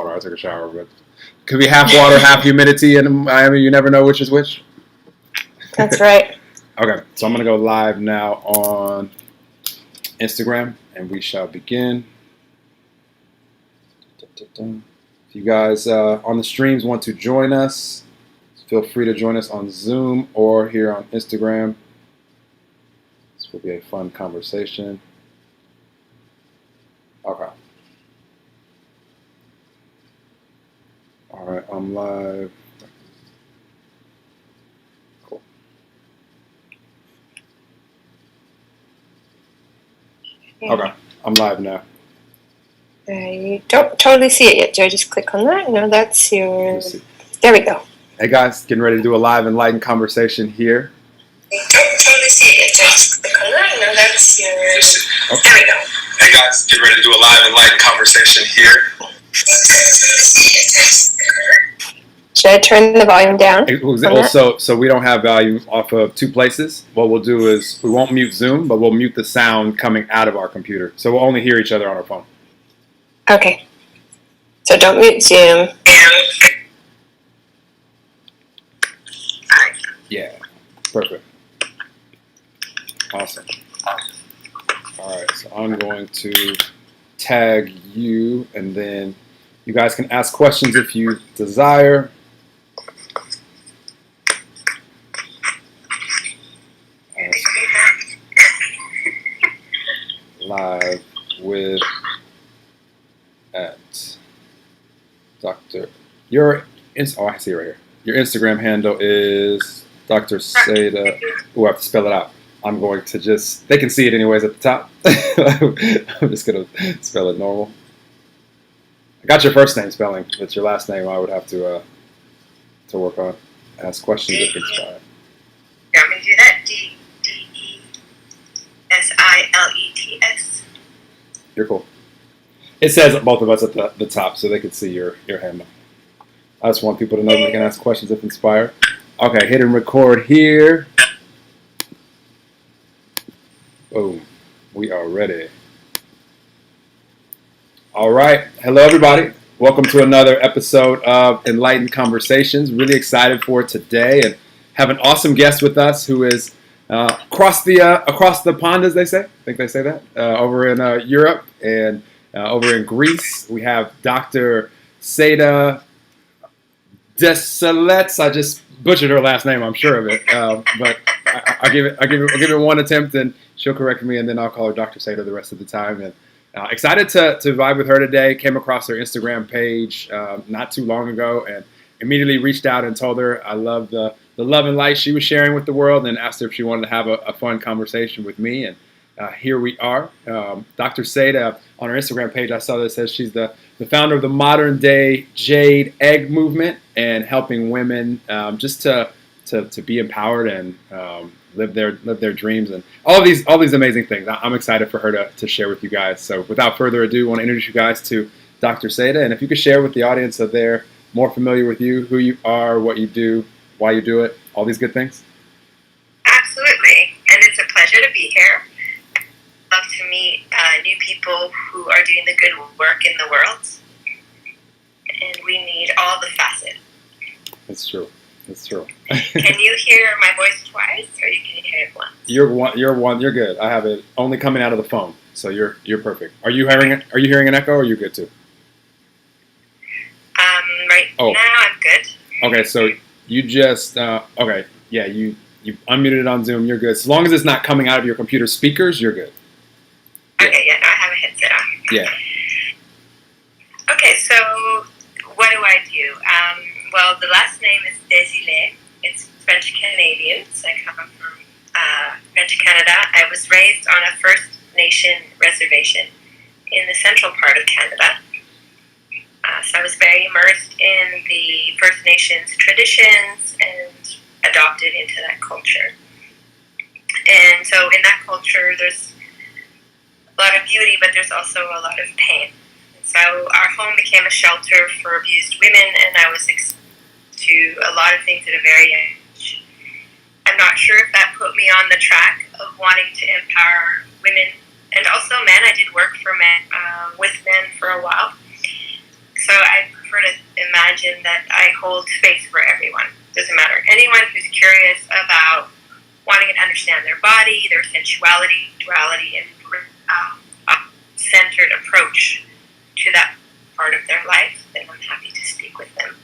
water. I took a shower, but could be half water, half humidity in Miami. You never know which is which. That's right. Okay, so I'm going to go live now on Instagram, and we shall begin. If you guys on the streams want to join us, feel free to join us on Zoom or here on Instagram. This will be a fun conversation. Okay. All right, I'm live. Cool. Okay, I'm live now. You don't totally see it yet, Joe. Just click on that. No, that's your... There we go. Hey guys, getting ready to do a live enlightened conversation here. You don't totally see it yet, Joe. Just click on that. No, that's your... Okay. There we go. Hey guys, getting ready to do a live enlightened conversation here. Should I turn the volume down? So we don't have volume off of two places. What we'll do is we won't mute Zoom, but we'll mute the sound coming out of our computer. So we'll only hear each other on our phone. Okay. So don't mute Zoom. Yeah. Perfect. Awesome. All right. So I'm going to tag you, and then you guys can ask questions if you desire. Live with at Dr. I see it right here. Your Instagram handle is Dr. Saida. Oh, I have to spell it out. I'm going to they can see it anyways at the top. I'm just going to spell it normal. I got your first name spelling, but your last name I would have to work on. Ask questions if inspired. You want me to do that? D-E-S-I-L-E-T-S. You're cool. It says both of us at the top, so they can see your handle. I just want people to know they can ask questions if inspired. Okay, hit and record here. Boom. We are ready. All right. Hello, everybody. Welcome to another episode of Enlightened Conversations. Really excited for today and have an awesome guest with us who is across the pond, as they say. I think they say that. Over in Europe and over in Greece. We have Dr. Saida Journey. I just butchered her last name, I'm sure of it. But I'll give it one attempt, and she'll correct me, and then I'll call her Dr. Saida the rest of the time. And excited to vibe with her today. Came across her Instagram page not too long ago, and immediately reached out and told her I love the love and light she was sharing with the world, and asked her if she wanted to have a fun conversation with me. And here we are. Dr. Saida, on her Instagram page, I saw that it says she's the founder of the modern day Jade Egg movement, and helping women just to be empowered and live their dreams and all these amazing things. I'm excited for her to share with you guys. So without further ado, I want to introduce you guys to Dr. Saida, and if you could share with the audience so they're more familiar with you, who you are, what you do, why you do it, all these good things. Absolutely, and it's a pleasure to be here. I love to meet new people who are doing the good work in the world, and we need all the facets. It's true. It's true. Can you hear my voice twice, or you can hear it once? You're good. I have it only coming out of the phone, so you're perfect. Are you hearing an echo, or are you good too? Right now I'm good. Okay, so you just okay, yeah, you unmuted it on Zoom. You're good. As long as it's not coming out of your computer speakers, you're good. Okay, yeah, now I have a headset on. Yeah. Okay, so what do I do? Well, the last name is Desilets. It's French-Canadian, so I come from French Canada. I was raised on a First Nation reservation in the central part of Canada. So I was very immersed in the First Nations traditions and adopted into that culture. And so in that culture, there's a lot of beauty, but there's also a lot of pain. And so our home became a shelter for abused women, and I was exposed to a lot of things at a very young age. I'm not sure if that put me on the track of wanting to empower women and also men. I did work for men, with men for a while. So I imagine that I hold space for everyone. Doesn't matter. Anyone who's curious about wanting to understand their body, their sensuality, duality, and a centered approach to that part of their life, then I'm happy to speak with them.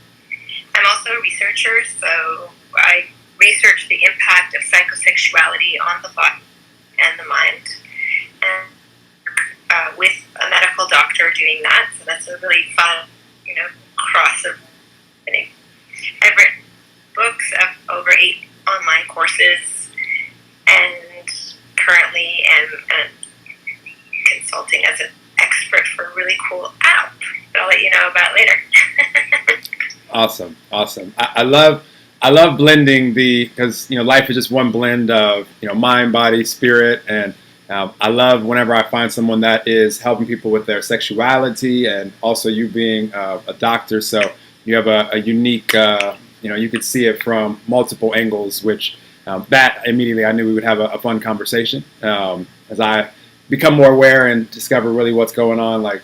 I'm also a researcher, so I research the impact of psychosexuality on the body and the mind, and with a medical doctor doing that. So that's a really fun, cross of happening. I've written books of over 8 online courses, and currently am consulting as an expert for a really cool app that I'll let you know about later. Awesome. I love blending because life is just one blend of mind, body, spirit, and I love whenever I find someone that is helping people with their sexuality, and also you being a doctor, so you have a unique you could see it from multiple angles, which that immediately I knew we would have a fun conversation as I become more aware and discover really what's going on, like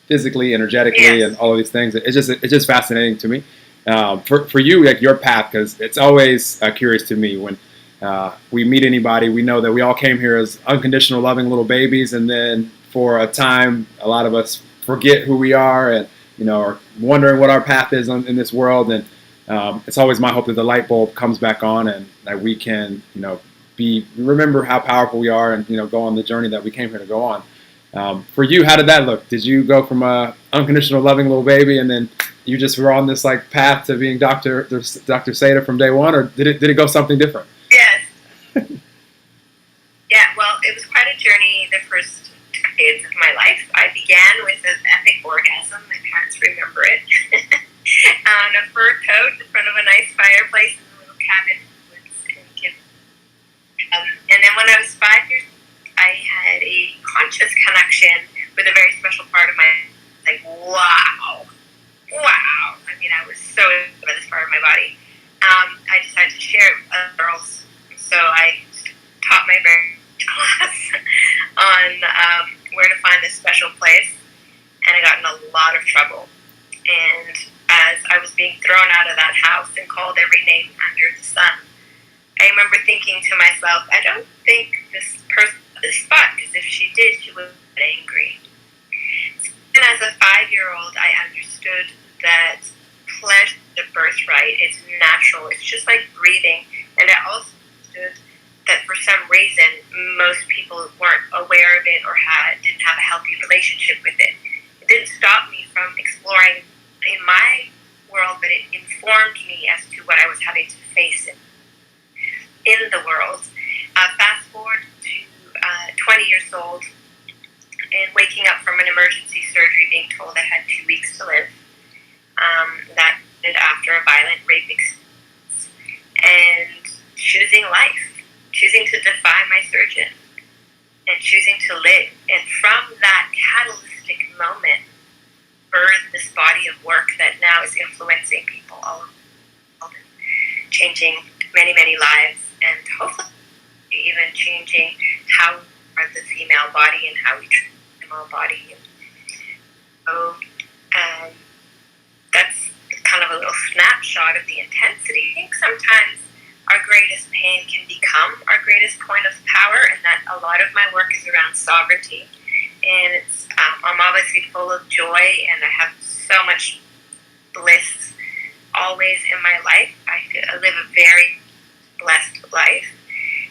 physically, energetically, yes, and all of these things. It's just fascinating to me. For you, like your path, because it's always curious to me when we meet anybody. We know that we all came here as unconditional, loving little babies, and then for a time, a lot of us forget who we are, and are wondering what our path is in this world. And it's always my hope that the light bulb comes back on, and that we can, remember how powerful we are, and go on the journey that we came here to go on. For you, how did that look? Did you go from a unconditional, loving little baby, and then you just were on this path to being Dr. Saida from day one, or did it go something different? Yes. Yeah. Well, it was quite a journey. The first decades of my life, I began with an epic orgasm. My parents remember it. On a fur coat in front of a nice fireplace in a little cabin. And then when I was 5 years old, I had a conscious connection with a very special part of my life. Wow. I mean, I was so into this part of my body. I decided to share it with other girls. So I taught my very class on where to find this special place, and I got in a lot of trouble. And as I was being thrown out of that house and called every name under the sun, I remember thinking to myself, I don't think this person got this spot, because if she did, she would get angry. And as a 5-year-old, I understood that pleasure is a birthright. It's natural. It's just like breathing. And I also understood that for some reason, most people weren't aware of it or didn't have a healthy relationship with it. It didn't stop me from exploring in my world, but it informed me as to what I was having to face in the world. Fast forward to 20 years old, and waking up from an emergency surgery, being told I had 2 weeks to live. That did after a violent rape experience, and choosing life, choosing to defy my surgeon, and choosing to live. And from that catalytic moment, birthed this body of work that now is influencing people all over the world, changing many, many lives, and hopefully even changing how we are the female body and how we treat the male body. So that's kind of a little snapshot of the intensity. I think sometimes our greatest pain can become our greatest point of power, and that a lot of my work is around sovereignty. And I'm obviously full of joy, and I have so much bliss always in my life. I live a very blessed life.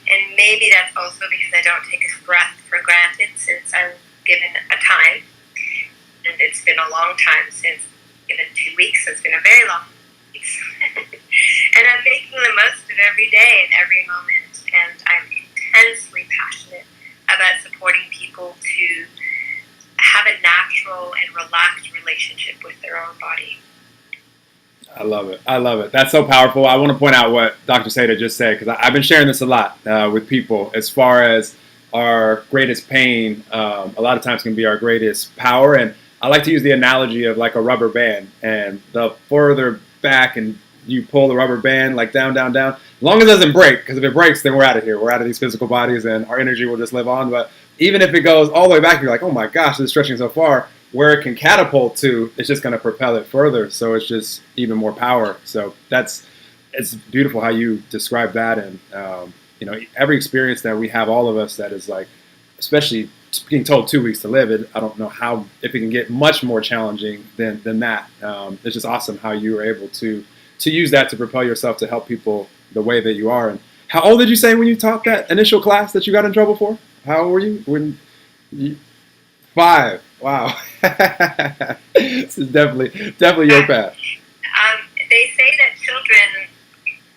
And maybe that's also because I don't take a breath for granted, since I'm given a time. And it's been a long time since given 2 weeks, so it's been a very long week. And I'm making the most of every day and every moment. And I'm intensely passionate about supporting people to have a natural and relaxed relationship with their own body. I love it. That's so powerful. I want to point out what Dr. Saida just said, because I've been sharing this a lot with people, as far as our greatest pain, a lot of times can be our greatest power. And I like to use the analogy of like a rubber band, and the further back and you pull the rubber band like down, as long as it doesn't break, because if it breaks, then we're out of here. We're out of these physical bodies, and our energy will just live on. But even if it goes all the way back, you're like, oh my gosh, this is stretching so far. where it can catapult to, it's just going to propel it further. So it's just even more power. So it's beautiful how you describe that. And, you know, every experience that we have, all of us, that is like, especially being told 2 weeks to live, I don't know if it can get much more challenging than that. It's just awesome how you were able to use that to propel yourself to help people the way that you are. And how old did you say when you taught that initial class that you got in trouble for? How old were you when you? 5. Wow. This is definitely your path. They say that children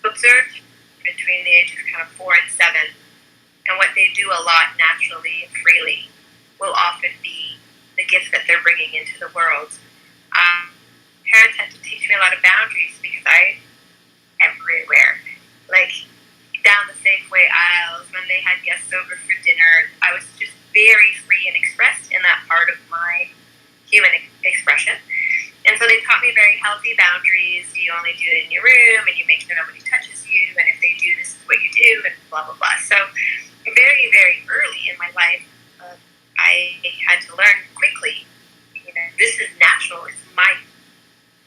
observe between the ages kind of 4 and 7, and what they do a lot naturally and freely will often be the gift that they're bringing into the world. Parents had to teach me a lot of boundaries because I everywhere, like down the Safeway aisles when they had guests over for dinner. I was just very free and expressed in that part of my human expression. And so they taught me very healthy boundaries. You only do it in your room, and you make sure nobody touches you, and if they do, this is what you do, and blah, blah, blah. So very, very early in my life, I had to learn quickly, you know, this is natural, it's my,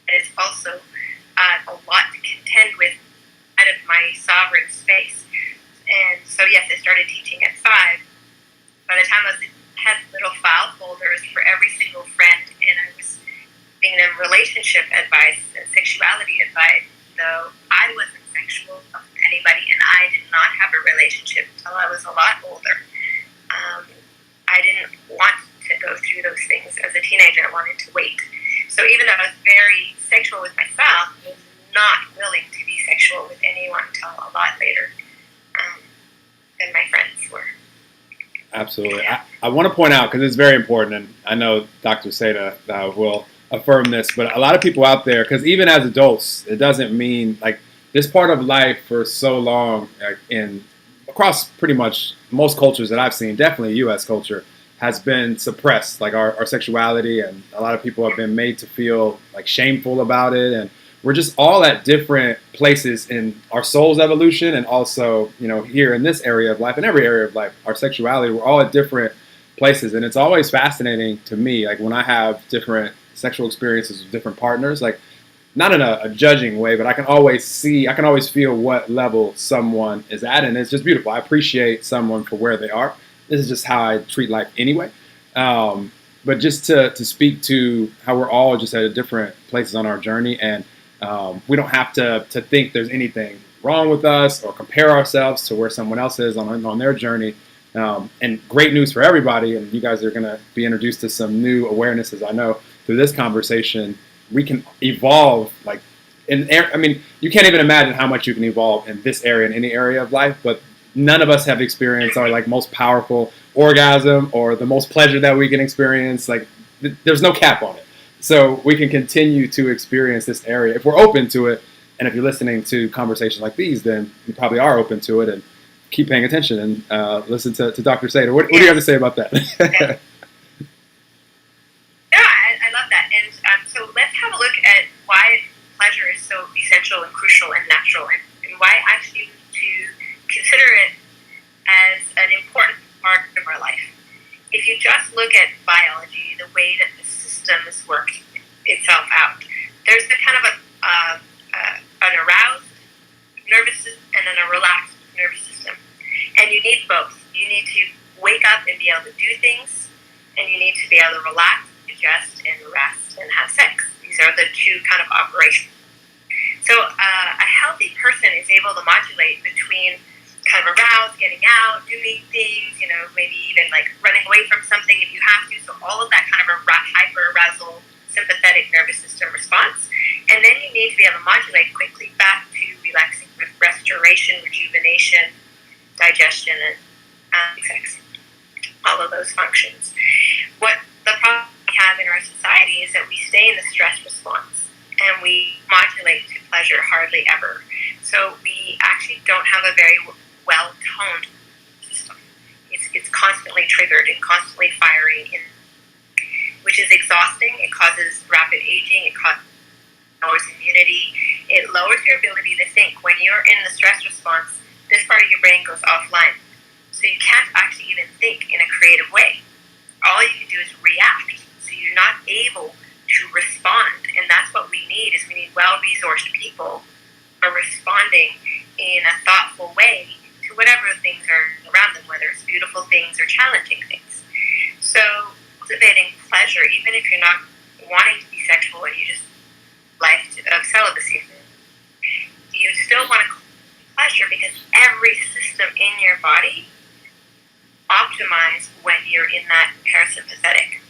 and it's also a lot to contend with out of my sovereign space. And so, yes, I started teaching at 5. By the time I had little file folders for every single friend, and I was giving them relationship advice and sexuality advice, though I wasn't sexual with anybody, and I did not have a relationship until I was a lot older. I didn't want to go through those things as a teenager. I wanted to wait. So even though I was very sexual with myself, I was not willing to be sexual with anyone until a lot later than my friends were. Absolutely. I want to point out, because it's very important, and I know Dr. Saida will affirm this, but a lot of people out there, because even as adults, it doesn't mean, like, this part of life for so long, across pretty much most cultures that I've seen, definitely U.S. culture, has been suppressed. Like our sexuality, and a lot of people have been made to feel like shameful about it, and we're just all at different places in our soul's evolution, and also, you know, here in this area of life, in every area of life, our sexuality, we're all at different places. And it's always fascinating to me, like when I have different sexual experiences with different partners, like not in a judging way, but I can always feel what level someone is at, and it's just beautiful. I appreciate someone for where they are. This is just how I treat life anyway. But just to speak to how we're all just at different places on our journey, and we don't have to think there's anything wrong with us or compare ourselves to where someone else is on their journey. And great news for everybody, and you guys are going to be introduced to some new awarenesses, I know, through this conversation. We can evolve, like, I mean, you can't even imagine how much you can evolve in this area, in any area of life, but none of us have experienced our, like, most powerful orgasm or the most pleasure that we can experience. Like, there's no cap on it. So we can continue to experience this area if we're open to it. And if you're listening to conversations like these, then you probably are open to it, and keep paying attention and listen to Dr. Saida. What do you have to say about that? Yeah. I love that. And so let's have a look at why pleasure is so essential and crucial and natural, and why actually to consider it as an important part of our life. If you just look at biology, the way that the system has worked itself out, there's a kind of an aroused nervous system and then a relaxed nervous system. And you need both. You need to wake up and be able to do things, and you need to be able to relax, digest, and rest, and have sex. These are the two kind of operations. So a healthy person is able to modulate between kind of aroused, getting out, doing things, you know, maybe even like running away from something if you have to. So all of that kind of a hyper-arousal, sympathetic nervous system response. And then you need to be able to modulate quickly back to relaxing with restoration, rejuvenation, digestion, and sex. All of those functions. What the problem we have in our society is that we stay in the stress response, and we modulate to pleasure hardly ever. So we actually don't have a very well-toned system. It's constantly triggered and constantly firing, which is exhausting. It causes rapid aging. It lowers immunity. It lowers your ability to think. When you're in the stress response, this part of your brain goes offline. So you can't actually even think in a creative way. All you can do is react. So you you're not able to respond. And that's what we need, is we need well-resourced people who are responding in a thoughtful way to whatever things are around them, whether it's beautiful things or challenging things. So cultivating pleasure, even if you're not wanting to be sexual and you just life of celibacy, you still want to cultivate pleasure, because every system in your body optimize when you're in that parasympathetic,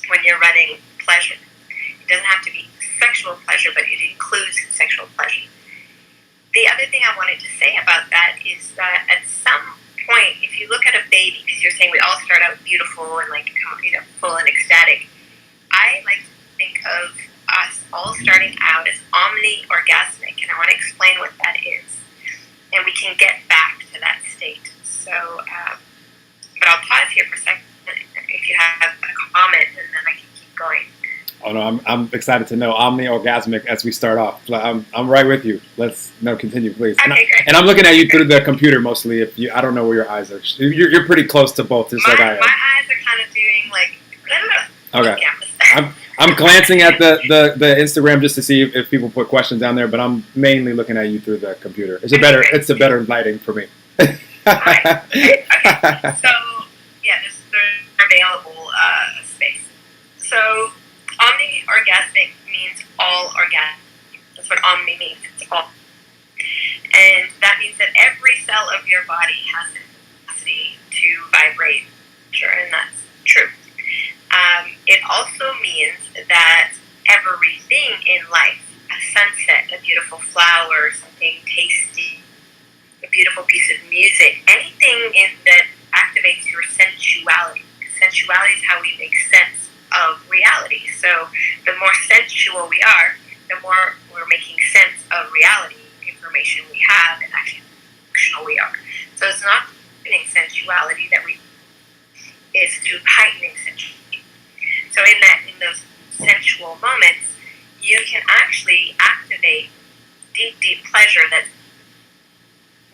when you're running pleasure. It doesn't have to be sexual pleasure, but it includes sexual pleasure. The other thing I wanted to say about that is that at some point, if you look at a baby, because you're saying we all start out beautiful and like, you know, full and ecstatic, I like to think of us all starting out as omni orgasmic, and I want to explain what that is, and we can get back to that state. So, but I'll pause here for a second if you have a comment, and then I can keep going. Oh no, I'm excited to know omni orgasmic as we start off. I'm right with you. Let's continue, please. Okay, great. And I'm looking at you through the computer mostly. If you, I don't know where your eyes are. You're pretty close to both, just like I am. My eyes are kind of doing like. Okay. I'm glancing at the Instagram just to see if people put questions down there, but I'm mainly looking at you through the computer. It's a better lighting for me. Right. Okay. So yeah, there's available space. So omni orgasmic means all orgasmic. That's what omni means. It's all, and that means that every cell of your body has the capacity to vibrate. Sure, and that's true. It also means that everything in life, a sunset, a beautiful flower, something tasty, a beautiful piece of music, anything that activates your sensuality. Sensuality is how we make sense of reality. So the more sensual we are, the more we're making sense of reality, information we have, and actually how functional we are. So it's not heightening sensuality that we, it's through heightening sensuality. So in those sensual moments, you can actually activate deep, deep pleasure that's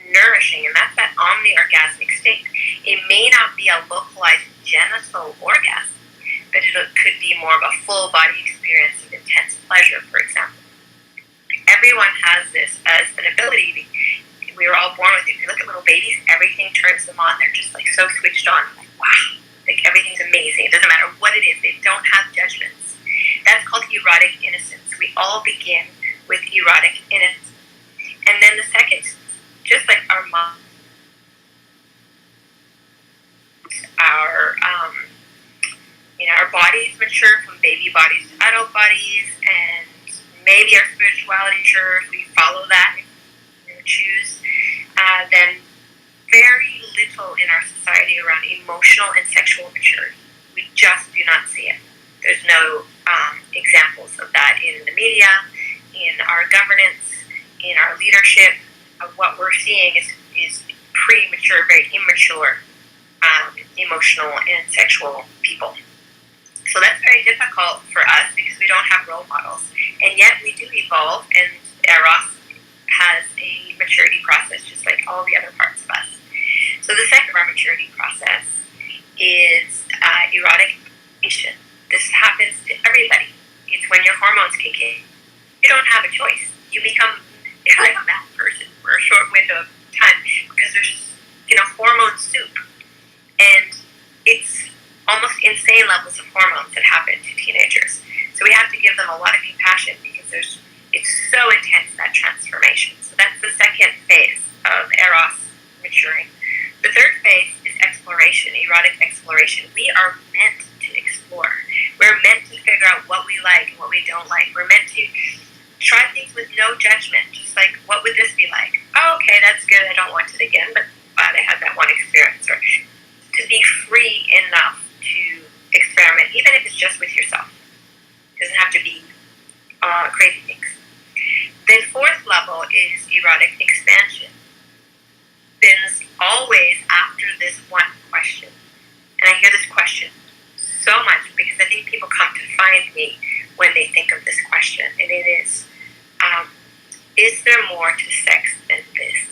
nourishing, and that's that omni-orgasmic state. It may not be a localized genital orgasm, but it could be more of a full body experience of intense pleasure, for example. Everyone has this as an ability. We were all born with it. If you look at little babies, everything turns them on. They're just like so switched on. Like, wow. Like everything's amazing. It doesn't matter what it is. They don't have judgments. That's called erotic innocence. We all begin with erotic innocence. And then the second, just like our mom, our bodies mature from baby bodies to adult bodies, and maybe our spirituality mature if we follow that, if we choose, then very little in our society around emotional and sexual maturity. We just do not see it. There's no examples of that in the media, in our governance, in our leadership. What we're seeing is premature, very immature, emotional and sexual people. So that's very difficult for us because we don't have role models. And yet we do evolve, and Eros has a maturity process just like all the other parts of us. So the second of our maturity process is erotic activation. This happens to everybody. It's when your hormones kick in. You don't have a choice. You're like a mad person for a short window of time because there's hormone soup. And it's almost insane levels of hormones that happen to teenagers. So we have to give them a lot of compassion because it's so intense, that transformation. So that's the second phase of Eros maturing. The third phase is exploration, erotic exploration. We are meant to explore. We're meant to figure out what we like and what we don't like. We're meant to try things with no judgment, just like, what would this be like? Oh, okay, that's good. I don't want it again, but glad I had that one experience. Or to be free enough to experiment, even if it's just with yourself. It doesn't have to be crazy things. The fourth level is erotic expansion. It's always after this one question. And I hear this question so much because I think people come to find me when they think of this question. And it is there more to sex than this?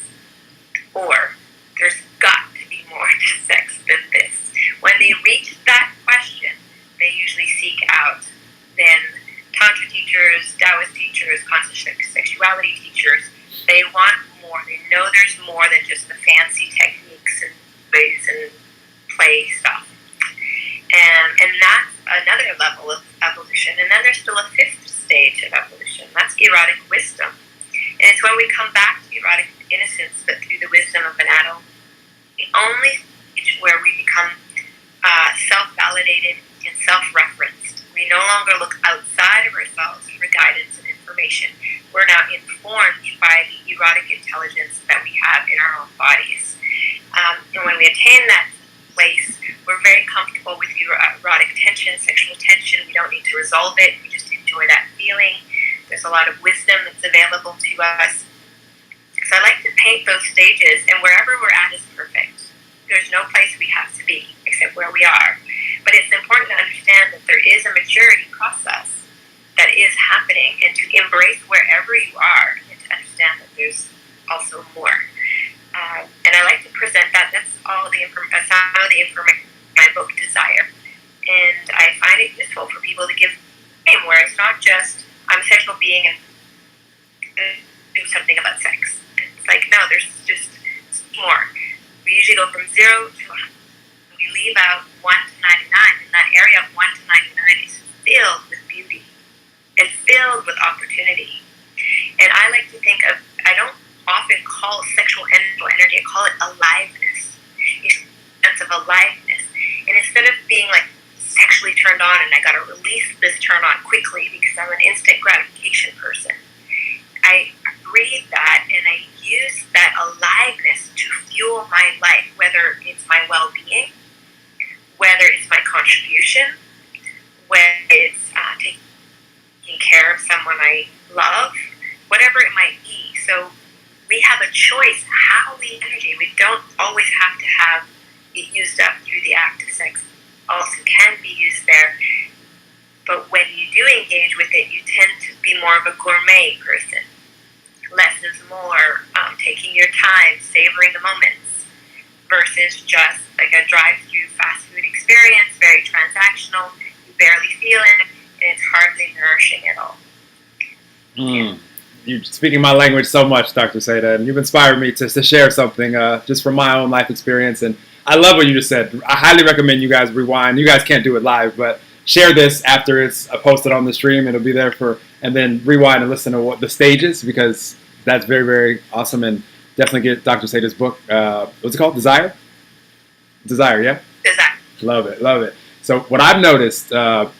Or there's got to be more to sex than this. When they reach that question, they usually seek out Taoist teachers, conscious sexuality teachers, they want more. They know there's more than just the fancy techniques and ways and play stuff. And that's another level of evolution. And then there's still a fifth stage of evolution. That's erotic wisdom. And it's when we come back to erotic innocence, but through the wisdom of an adult. The only stage where we become self-validated and self-referenced. We no longer look outside of ourselves for guidance and information. We're now informed by the erotic intelligence that we have in our own bodies. And when we attain that place, we're very comfortable with erotic tension, sexual tension. We don't need to resolve it. We just enjoy that feeling. There's a lot of wisdom that's available to us. So I like to paint those stages, and wherever we're at is perfect. There's no place we have to be except where we are. But it's important to understand that there is a maturity process that is happening, and to embrace wherever you are, and to understand that there's also more. And I like to present that. That's all some of the information in my book, Desire. And I find it useful for people to give name, where it's not just, I'm a sexual being and do something about sex. It's like, no, there's just more. We usually go from 0 to 100. We leave out 1 to 99, and that area of 1 to 99 is filled with beauty and filled with opportunity. And I like to think of, I don't often call sexual energy, I call it aliveness. It's a sense of aliveness. And instead of being like sexually turned on and I gotta release this turn on quickly because I'm an instant gratification person, I breathe that and I use that aliveness to fuel my life, whether it's my well-being, whether it's my contribution, whether it's taking care of someone I love, whatever it might be. So we have a choice how we energy. We don't always have to have it used up through the act of sex. Also can be used there. But when you do engage with it, you tend to be more of a gourmet person. Less is more, taking your time, savoring the moments, versus just like a drive-through fast food experience, very transactional, you barely feel it, and it's hardly nourishing at all. Yeah. You're speaking my language so much, Dr. Saida, and you've inspired me to share something just from my own life experience. And I love what you just said. I highly recommend you guys rewind. You guys can't do it live, but share this after it's posted on the stream. It'll be there and then rewind and listen to what the stages, because that's very, very awesome. And definitely get Dr. Saida's book. What's it called? Desire? Desire, yeah? Desire. Love it, love it. So what I've noticed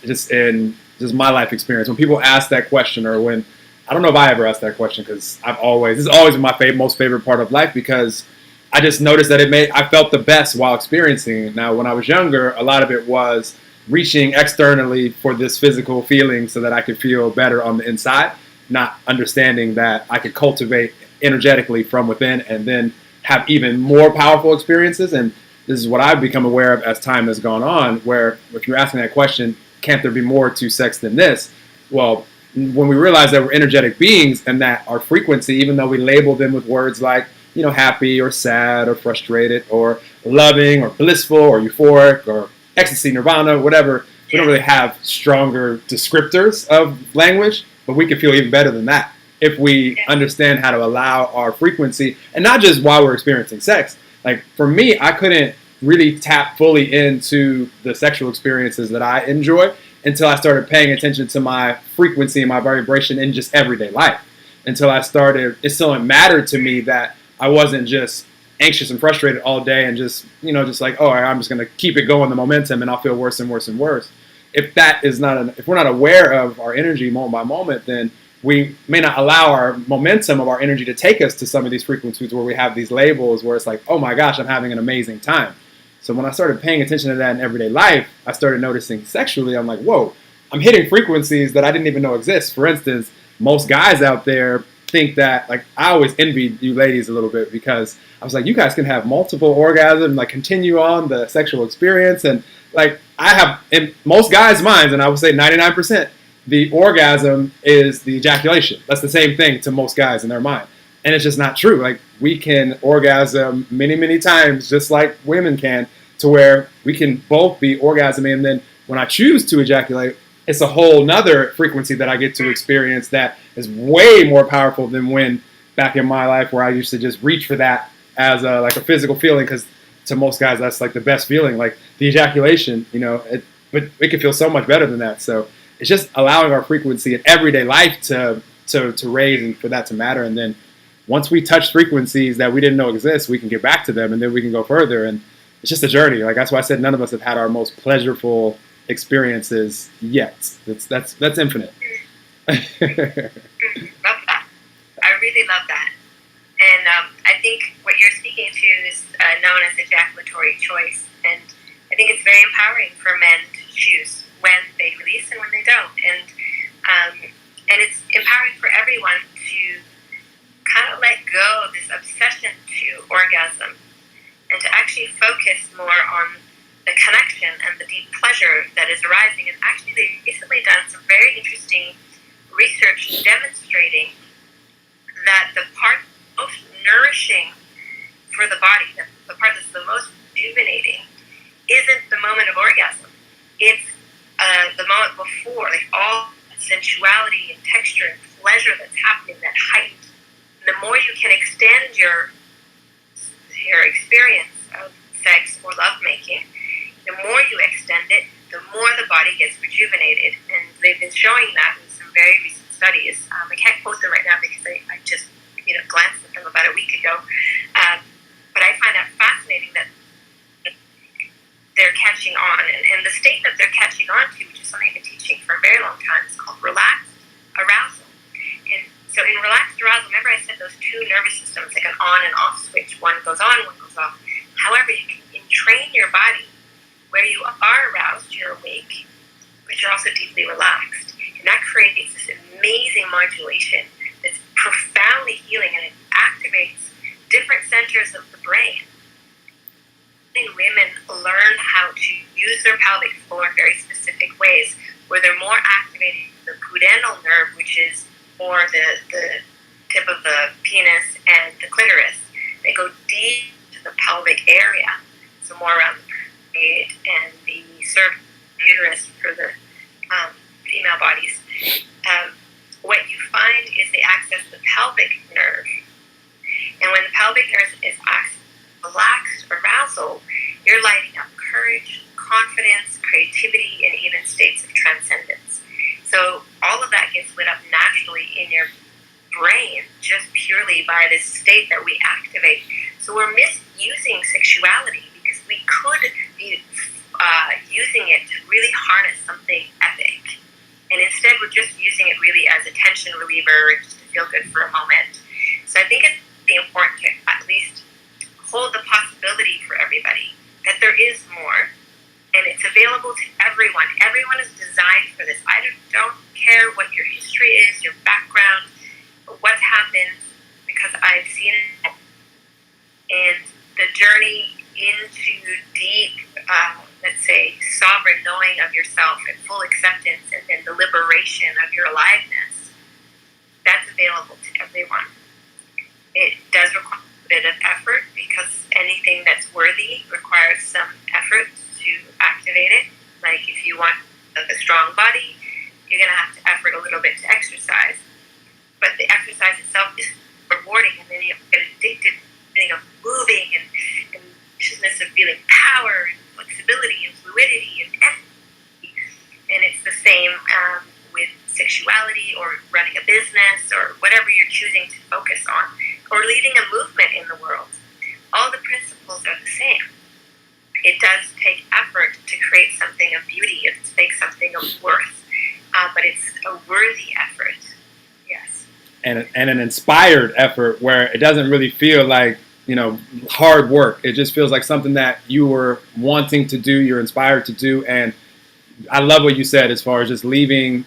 just in my life experience, when people ask that question, or when, I don't know if I ever asked that question, because this is always my most favorite part of life, because I just noticed that I felt the best while experiencing it. Now, when I was younger, a lot of it was reaching externally for this physical feeling so that I could feel better on the inside, not understanding that I could cultivate energetically from within and then have even more powerful experiences. And this is what I've become aware of as time has gone on, where if you're asking that question, can't there be more to sex than this? Well, when we realize that we're energetic beings and that our frequency, even though we label them with words like, happy or sad or frustrated or loving or blissful or euphoric or ecstasy, nirvana, whatever, we don't really have stronger descriptors of language, but we can feel even better than that if we understand how to allow our frequency, and not just while we're experiencing sex. Like for me, I couldn't really tap fully into the sexual experiences that I enjoy until I started paying attention to my frequency and my vibration in just everyday life. Until it still mattered to me that I wasn't just anxious and frustrated all day and just like, oh, I'm just going to keep it going, the momentum, and I'll feel worse and worse and worse. If we're not aware of our energy moment by moment, then we may not allow our momentum of our energy to take us to some of these frequencies where we have these labels where it's like, oh my gosh, I'm having an amazing time. So when I started paying attention to that in everyday life, I started noticing sexually, I'm like, whoa, I'm hitting frequencies that I didn't even know exist. For instance, most guys out there think that, like, I always envied you ladies a little bit, because I was like, you guys can have multiple orgasms, like continue on the sexual experience. And like, I have, in most guys' minds, and I would say 99%, the orgasm is the ejaculation. That's the same thing to most guys in their mind. And it's just not true. Like, we can orgasm many, many times, just like women can, to where we can both be orgasming. And then when I choose to ejaculate, it's a whole nother frequency that I get to experience that is way more powerful than when back in my life where I used to just reach for that as a, like a physical feeling, because to most guys that's like the best feeling, like the ejaculation, you know, but it can feel so much better than that. So it's just allowing our frequency in everyday life to raise and for that to matter. And then once we touch frequencies that we didn't know exist, we can get back to them and then we can go further. And it's just a journey. Like that's why I said none of us have had our most pleasurable experiences yet. That's infinite. Love that. I really love that. And I think what you're speaking to is known as ejaculatory choice. And I think it's very empowering for men to choose when they release and when they don't. And it's empowering for everyone to kind of let go of this obsession to orgasm and to actually focus more on the connection and the deep pleasure that is arising. And actually, they've recently done some very interesting research demonstrating that the part most nourishing for the body, the part that's the most rejuvenating, isn't the moment of orgasm. It's the moment before, like all sensuality and texture and pleasure that's happening, that height. The more you can extend your experience of sex or lovemaking, the more you extend it, the more the body gets rejuvenated. And they've been showing that in some very recent studies. I can't quote them right now because I just glanced at them about a week ago. But I find that fascinating that they're catching on. And the state that they're catching on to, which is something I've been teaching for a very long time, is called relaxed arousal. And so in relaxed arousal, remember I said those two nervous systems, like an on and off switch. One goes on, one goes off. However, you can entrain your body where you are aroused, you're awake, but you're also deeply relaxed. And that creates this amazing modulation that's profoundly healing, and it activates different centers of the brain. And women learn how to use their pelvic floor in very specific ways, where they're more activating the pudendal nerve, which is more the tip of the penis and the clitoris. They go deep to the pelvic area, so more around the period and the cervical uterus for the female bodies. What you find is they access the pelvic nerve. And when the pelvic nerve is relaxed arousal, you're lighting up courage, confidence, creativity, and even states of transcendence. So all of that gets lit up naturally in your brain just purely by this state that we activate. So we're misusing sexuality because we could be using it to really harness something epic. And instead we're just using it really as a tension reliever, just to feel good for a moment. So I think it's really important to at least hold the possibility for everybody that there is more, and it's available to everyone. Everyone is designed for this. I don't care what your history is, your background, what's happened, because I've seen it. And the journey into deep, let's say, sovereign knowing of yourself and full acceptance, and then the liberation of your aliveness, that's available to everyone. It does require a bit of effort, because anything that's worthy requires some effort to activate it. Like if you want a strong body, you're going to have to effort a little bit to exercise. But the exercise itself is rewarding, and then you get addicted to the feeling of moving and consciousness of feeling power and flexibility and fluidity and energy. And it's the same with sexuality or running a business or whatever you're choosing to focus on, or leading a movement in the world. All the principles are the same. It does take effort to create something of beauty, to make something of worth, but it's a worthy effort. Yes. And an inspired effort where it doesn't really feel like, hard work. It just feels like something that you were wanting to do, you're inspired to do. And I love what you said as far as just leaving,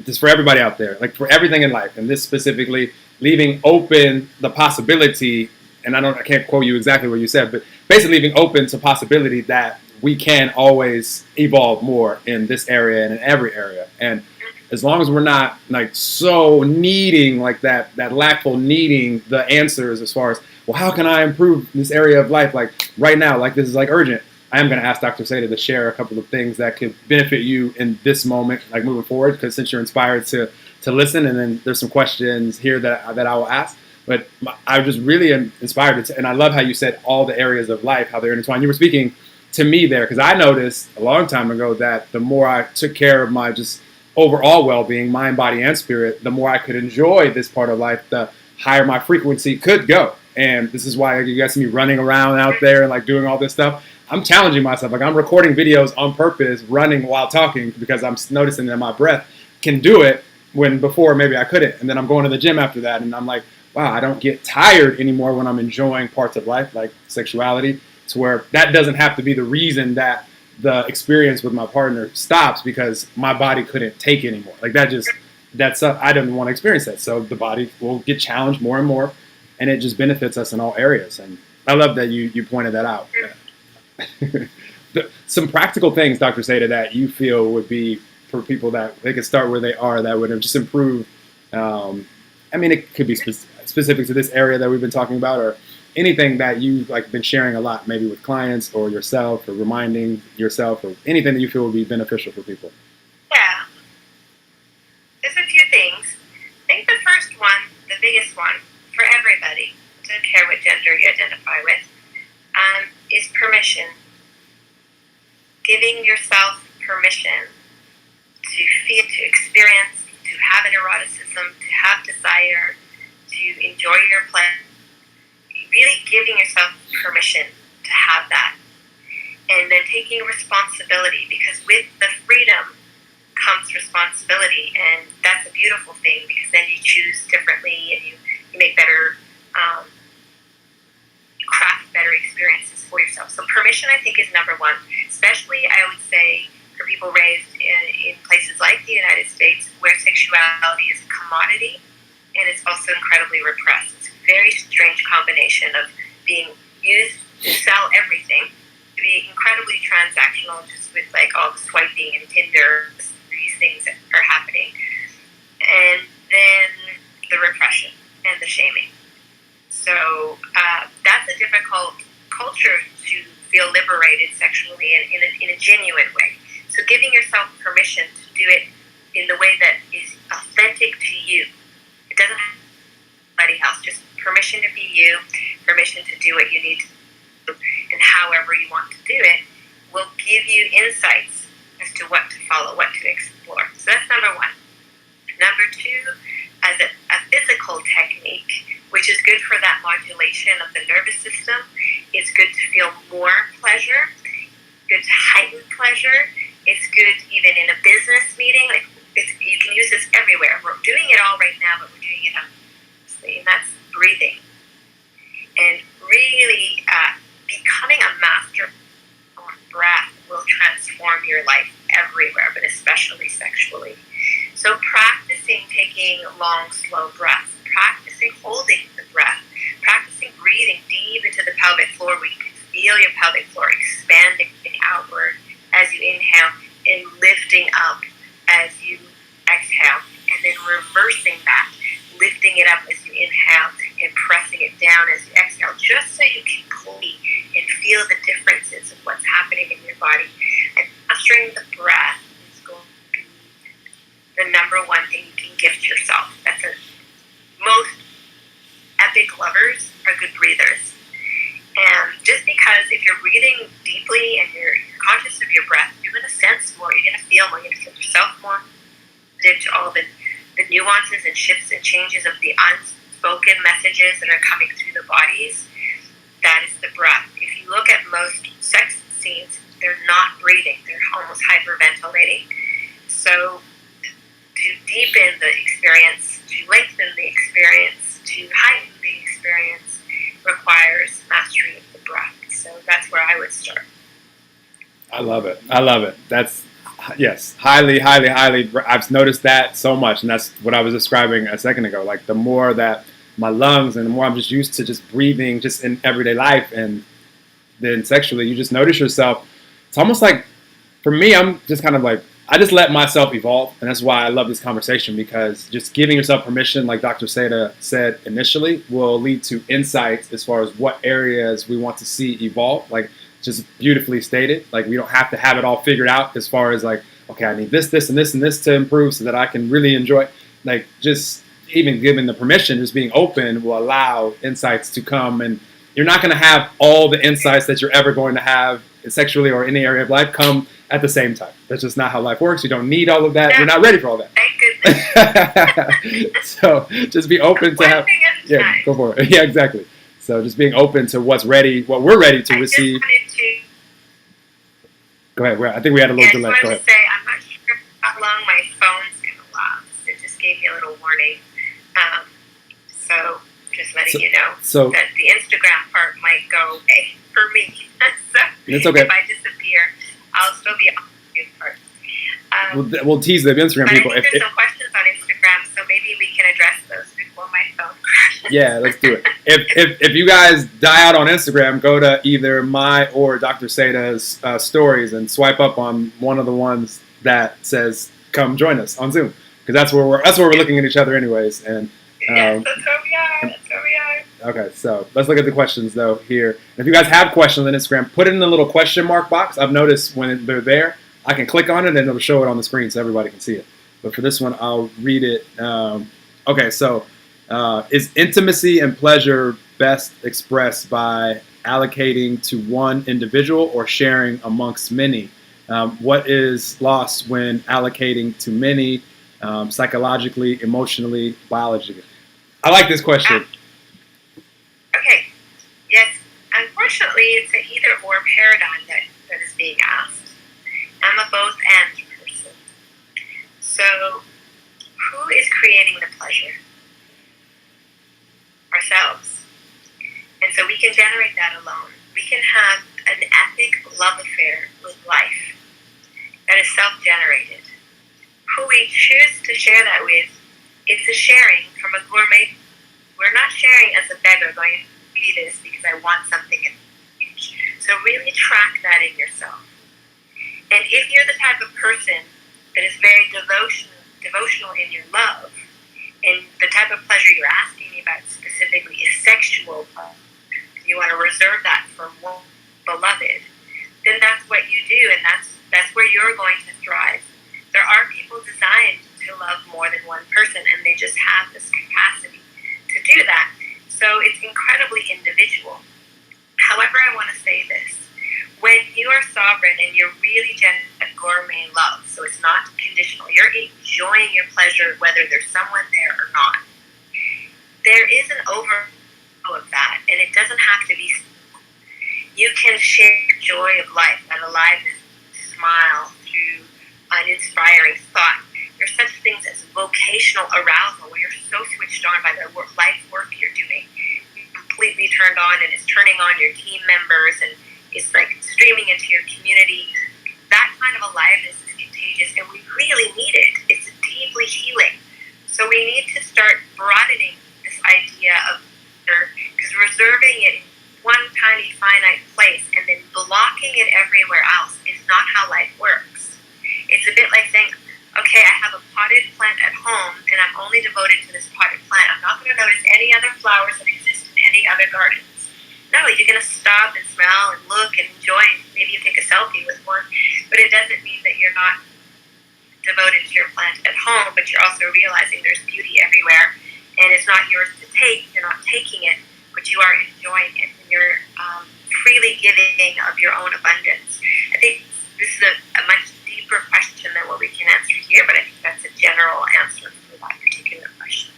just for everybody out there, like for everything in life, and this specifically, leaving open the possibility, and I can't quote you exactly what you said, but basically leaving open to possibility that we can always evolve more in this area and in every area. And as long as we're not like so needing, like that lackful needing the answers as far as, well, how can I improve this area of life? Like right now, like this is like urgent. I am going to ask Dr. Saida to share a couple of things that could benefit you in this moment, like moving forward, because since you're inspired to listen, and then there's some questions here that I will ask. But I just really am inspired, and I love how you said all the areas of life, how they're intertwined. You were speaking to me there, because I noticed a long time ago that the more I took care of my just overall well-being, mind, body, and spirit, the more I could enjoy this part of life, the higher my frequency could go. And this is why you guys see me running around out there and like doing all this stuff. I'm challenging myself. Like, I'm recording videos on purpose, running while talking, because I'm noticing that my breath can do it when before maybe I couldn't. And then I'm going to the gym after that, and I'm like, wow, I don't get tired anymore when I'm enjoying parts of life like sexuality, to where that doesn't have to be the reason that the experience with my partner stops, because my body couldn't take it anymore. Like, I didn't want to experience that. So the body will get challenged more and more, and it just benefits us in all areas. And I love that you pointed that out. Some practical things, Dr. Saida, that you feel would be for people that they could start where they are, that would just improve. I mean, it could be specific to this area that we've been talking about, or anything that you've like been sharing a lot, maybe with clients or yourself, or reminding yourself, or anything that you feel would be beneficial for people. Yeah, there's a few things. I think the first one, the biggest one for everybody, don't care what gender you identify with, is permission. Giving yourself permission to feel, to experience, to have an eroticism, to have desire, to enjoy your pleasure. Really giving yourself permission to have that. And then taking responsibility, because with the freedom comes responsibility, and that's a beautiful thing, because then you choose differently, and you make better, you craft better experiences for yourself. So permission, I think, is number one, especially, I would say, for people raised in places like the United States, where sexuality is a commodity, and it's also incredibly repressed. It's a very strange combination of being used to sell everything, to be incredibly transactional, just with like all the swiping and Tinder, these things that are happening, and then the repression and the shaming. So that's a difficult culture to feel liberated sexually in a genuine way. So giving yourself permission to do it in the way that is authentic to you. It doesn't have anybody else. Just permission to be you, permission to do what you need to do, and however you want to do it will give you insights as to what to follow, what to explore. So that's number one. Number two, as a physical technique, which is good for that modulation of the nervous system, it's good to feel more pleasure, good to heighten pleasure. It's good even in a business meeting. Like, you can use this everywhere. We're doing it all right now, but we're doing it honestly, and that's breathing. And really becoming a master of breath will transform your life everywhere, but especially sexually. So practicing taking long, slow breaths, practicing holding the breath, practicing breathing deep into the pelvic floor, where you can feel your pelvic floor expanding outward as you inhale, and lifting up as you exhale, and then reversing that, lifting it up as you inhale and pressing it down as you exhale, just so you can clean and feel the differences of what's happening in your body. And mastering the breath is going to be the number one thing you can gift yourself. That's most epic lovers are good breathers. And just because if you're breathing deeply and you're conscious of your breath, you're going to sense more, you're going to feel more, you're going to feel yourself more, to all the nuances and shifts and changes of the unspoken messages that are coming through the bodies. That is the breath. If you look at most sex scenes, they're not breathing, they're almost hyperventilating. So to deepen the experience, to lengthen the experience, to heighten the experience, requires mastery of the breath. So that's where I would start. I love it. I love it. That's, yes, highly, highly, highly. I've noticed that so much, and that's what I was describing a second ago. Like, the more that my lungs, and the more I'm just used to just breathing just in everyday life, and then sexually, you just notice yourself. It's almost like, for me, I'm just kind of like, I just let myself evolve, and that's why I love this conversation, because just giving yourself permission, like Dr. Saida said initially, will lead to insights as far as what areas we want to see evolve. Like, just beautifully stated. Like, we don't have to have it all figured out as far as like, okay, I need this, this, and this, and this to improve so that I can really enjoy. Like, just even giving the permission, just being open will allow insights to come. And you're not going to have all the insights that you're ever going to have sexually or any area of life come at the same time. That's just not how life works. You don't need all of that. You're not ready for all that. Thank goodness. So just be open to have. Yeah, time. go for it. Yeah, exactly. So just being open to what's ready, what we're ready to receive. Go ahead. I think we had a little delay. Go ahead. Say, I'm not sure how long my phone's going to last. It just gave me a little warning. So just letting you know that the Instagram part might go away for me. So it's okay. If I disappear, I'll still be on the good part. We'll tease the Instagram people. I think there's some questions on Instagram, so maybe we can address those before my phone crashes. Yeah, let's do it. If you guys die out on Instagram, go to either my or Dr. Saida's stories and swipe up on one of the ones that says "Come join us" on Zoom, because that's where we're looking at each other anyways. And yes, that's where we are. That's where we are. Okay, so let's look at the questions though here. And if you guys have questions on Instagram, put it in the little question mark box. I've noticed when they're there, I can click on it and it'll show it on the screen so everybody can see it. But for this one, I'll read it. Okay, so is intimacy and pleasure best expressed by allocating to one individual or sharing amongst many? What is lost when allocating to many, psychologically, emotionally, biologically? I like this question. Okay. Yes. Unfortunately, it's an either-or paradigm that is being asked. I'm a both-and person. So, who is creating the pleasure? Ourselves. And so we can generate that alone. We can have an epic love affair with life that is self-generated. Who we choose to share that with, it's a sharing from a gourmet. We're not sharing as a beggar going to be this because I want something in exchange. So really track that in yourself. And if you're the type of person that is very devotional in your love, and the type of pleasure you're asking me about specifically is sexual pleasure, you want to reserve that for one beloved, then that's what you do, and that's where you're going to thrive. There are people designed to love more than one person, and they just have this capacity to do that. So it's incredibly individual. However, I want to say this. When you are sovereign and you're really a gourmet love, so it's not conditional, you're enjoying your pleasure whether there's someone there or not. There is an overflow of that, and it doesn't have to be. You can share the joy of life, that aliveness, smile through an inspiring thought. There's such things as vocational arousal, where you're so switched on by the life work you're doing. You're completely turned on, and it's turning on your team members, and it's like streaming into your community. That kind of aliveness is contagious, and we really need it. It's deeply healing. So we need to start broadening this idea of pleasure, because reserving it in one tiny finite place and then blocking it everywhere else is not how life works. It's a bit like saying, okay, I have a potted plant at home, and I'm only devoted to this potted plant. I'm not going to notice any other flowers that exist in any other gardens. No, you're going to stop and smell and look and enjoy, and maybe you take a selfie with one, but it doesn't mean that you're not devoted to your plant at home, but you're also realizing there's beauty everywhere, and it's not yours to take. You're not taking it, but you are enjoying it, and you're freely giving of your own abundance. I think this is a much deeper question than what we can answer here, but I think that's a general answer for that particular question.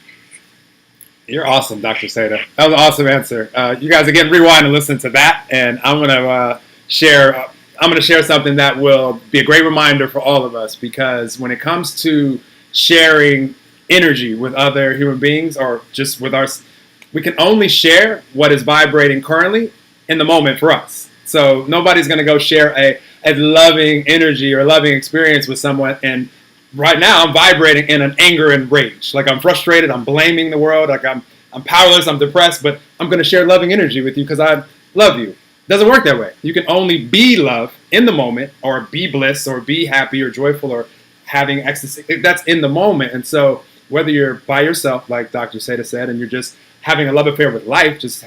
You're awesome, Dr. Saida. That was an awesome answer. You guys, again, rewind and listen to that, and I'm gonna share something that will be a great reminder for all of us, because when it comes to sharing energy with other human beings, or just with us, we can only share what is vibrating currently in the moment for us. So nobody's gonna go share a loving energy or a loving experience with someone, and right now I'm vibrating in an anger and rage. Like, I'm frustrated, I'm blaming the world, like I'm powerless, I'm depressed, but I'm going to share loving energy with you because I love you. It doesn't work that way. You can only be love in the moment, or be bliss, or be happy or joyful, or having ecstasy. That's in the moment. And so whether you're by yourself, like Dr. Saida said, and you're just having a love affair with life, just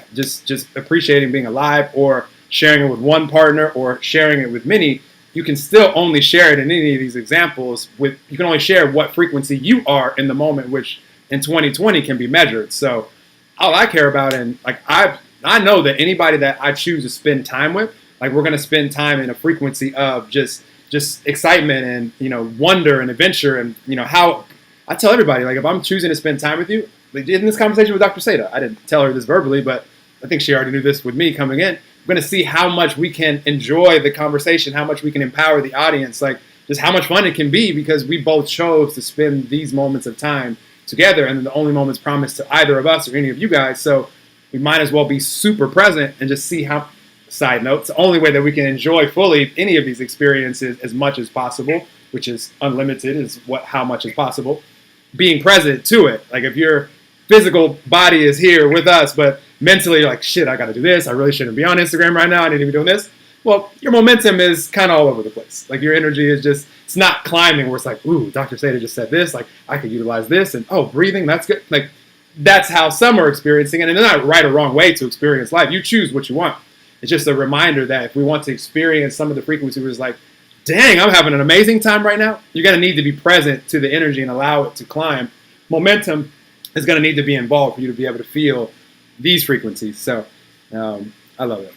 appreciating being alive, or sharing it with one partner or sharing it with many, you can still only share it in any of these examples with, you can only share what frequency you are in the moment, which in 2020 can be measured. So all I care about, and like I know that anybody that I choose to spend time with, like we're going to spend time in a frequency of just excitement and, you know, wonder and adventure. And, you know, how I tell everybody, like if I'm choosing to spend time with you, like in this conversation with Dr. Saida, I didn't tell her this verbally, but I think she already knew this with me coming in. We're going to see how much we can enjoy the conversation, how much we can empower the audience, like just how much fun it can be because we both chose to spend these moments of time together, and the only moments promised to either of us or any of you guys. So we might as well be super present and just see how, side note, it's the only way that we can enjoy fully any of these experiences as much as possible, which is unlimited, is how much is possible. Being present to it. Like if your physical body is here with us, but mentally you're like, shit, I got to do this. I really shouldn't be on Instagram right now. I need to be doing this. Well, your momentum is kind of all over the place. Like your energy is just, it's not climbing where it's like, ooh, Dr. Saida just said this. Like I could utilize this, and oh, breathing, that's good. Like that's how some are experiencing it. And there's not right or wrong way to experience life. You choose what you want. It's just a reminder that if we want to experience some of the frequency where it's like, dang, I'm having an amazing time right now, you're going to need to be present to the energy and allow it to climb. Momentum is going to need to be involved for you to be able to feel these frequencies. So I love it.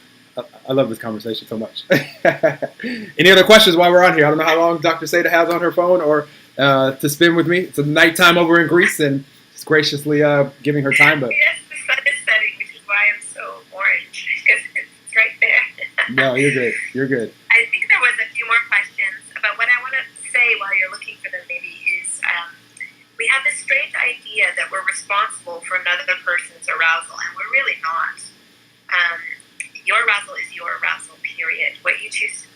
I love this conversation so much. Any other questions while we're on here? I don't know how long Dr. Saida has on her phone or to spend with me. It's a nighttime over in Greece, and she's graciously giving her time. But yes, the sun is setting, which is why I'm so orange, because it's right there. No, you're good. You're good. I think there was a few more questions, but what I want to say while you're looking for them maybe is we have this strange idea that we're responsible for another person's arousal, and we're really not. Your arousal is your arousal, period. What you choose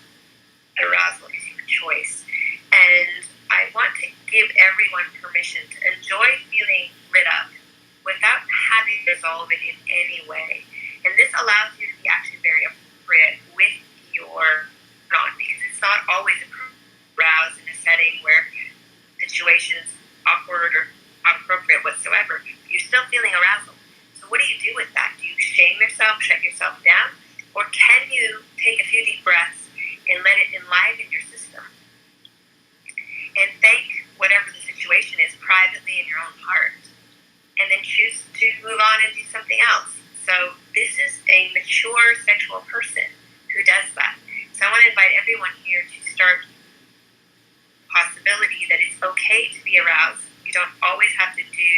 arousal is your choice. And I want to give everyone permission to enjoy feeling lit up without having to resolve it in any way. And this allows you to be actually very appropriate with your non, because it's not always aroused in a setting where the situation is awkward or inappropriate whatsoever. You're still feeling arousal. So what do you do with that? Do you shame yourself, shut yourself down? Or can you take a few deep breaths and let it enliven your system? And thank whatever the situation is privately in your own heart. And then choose to move on and do something else. So this is a mature sexual person who does that. So I want to invite everyone here to start the possibility that it's okay to be aroused. You don't always have to do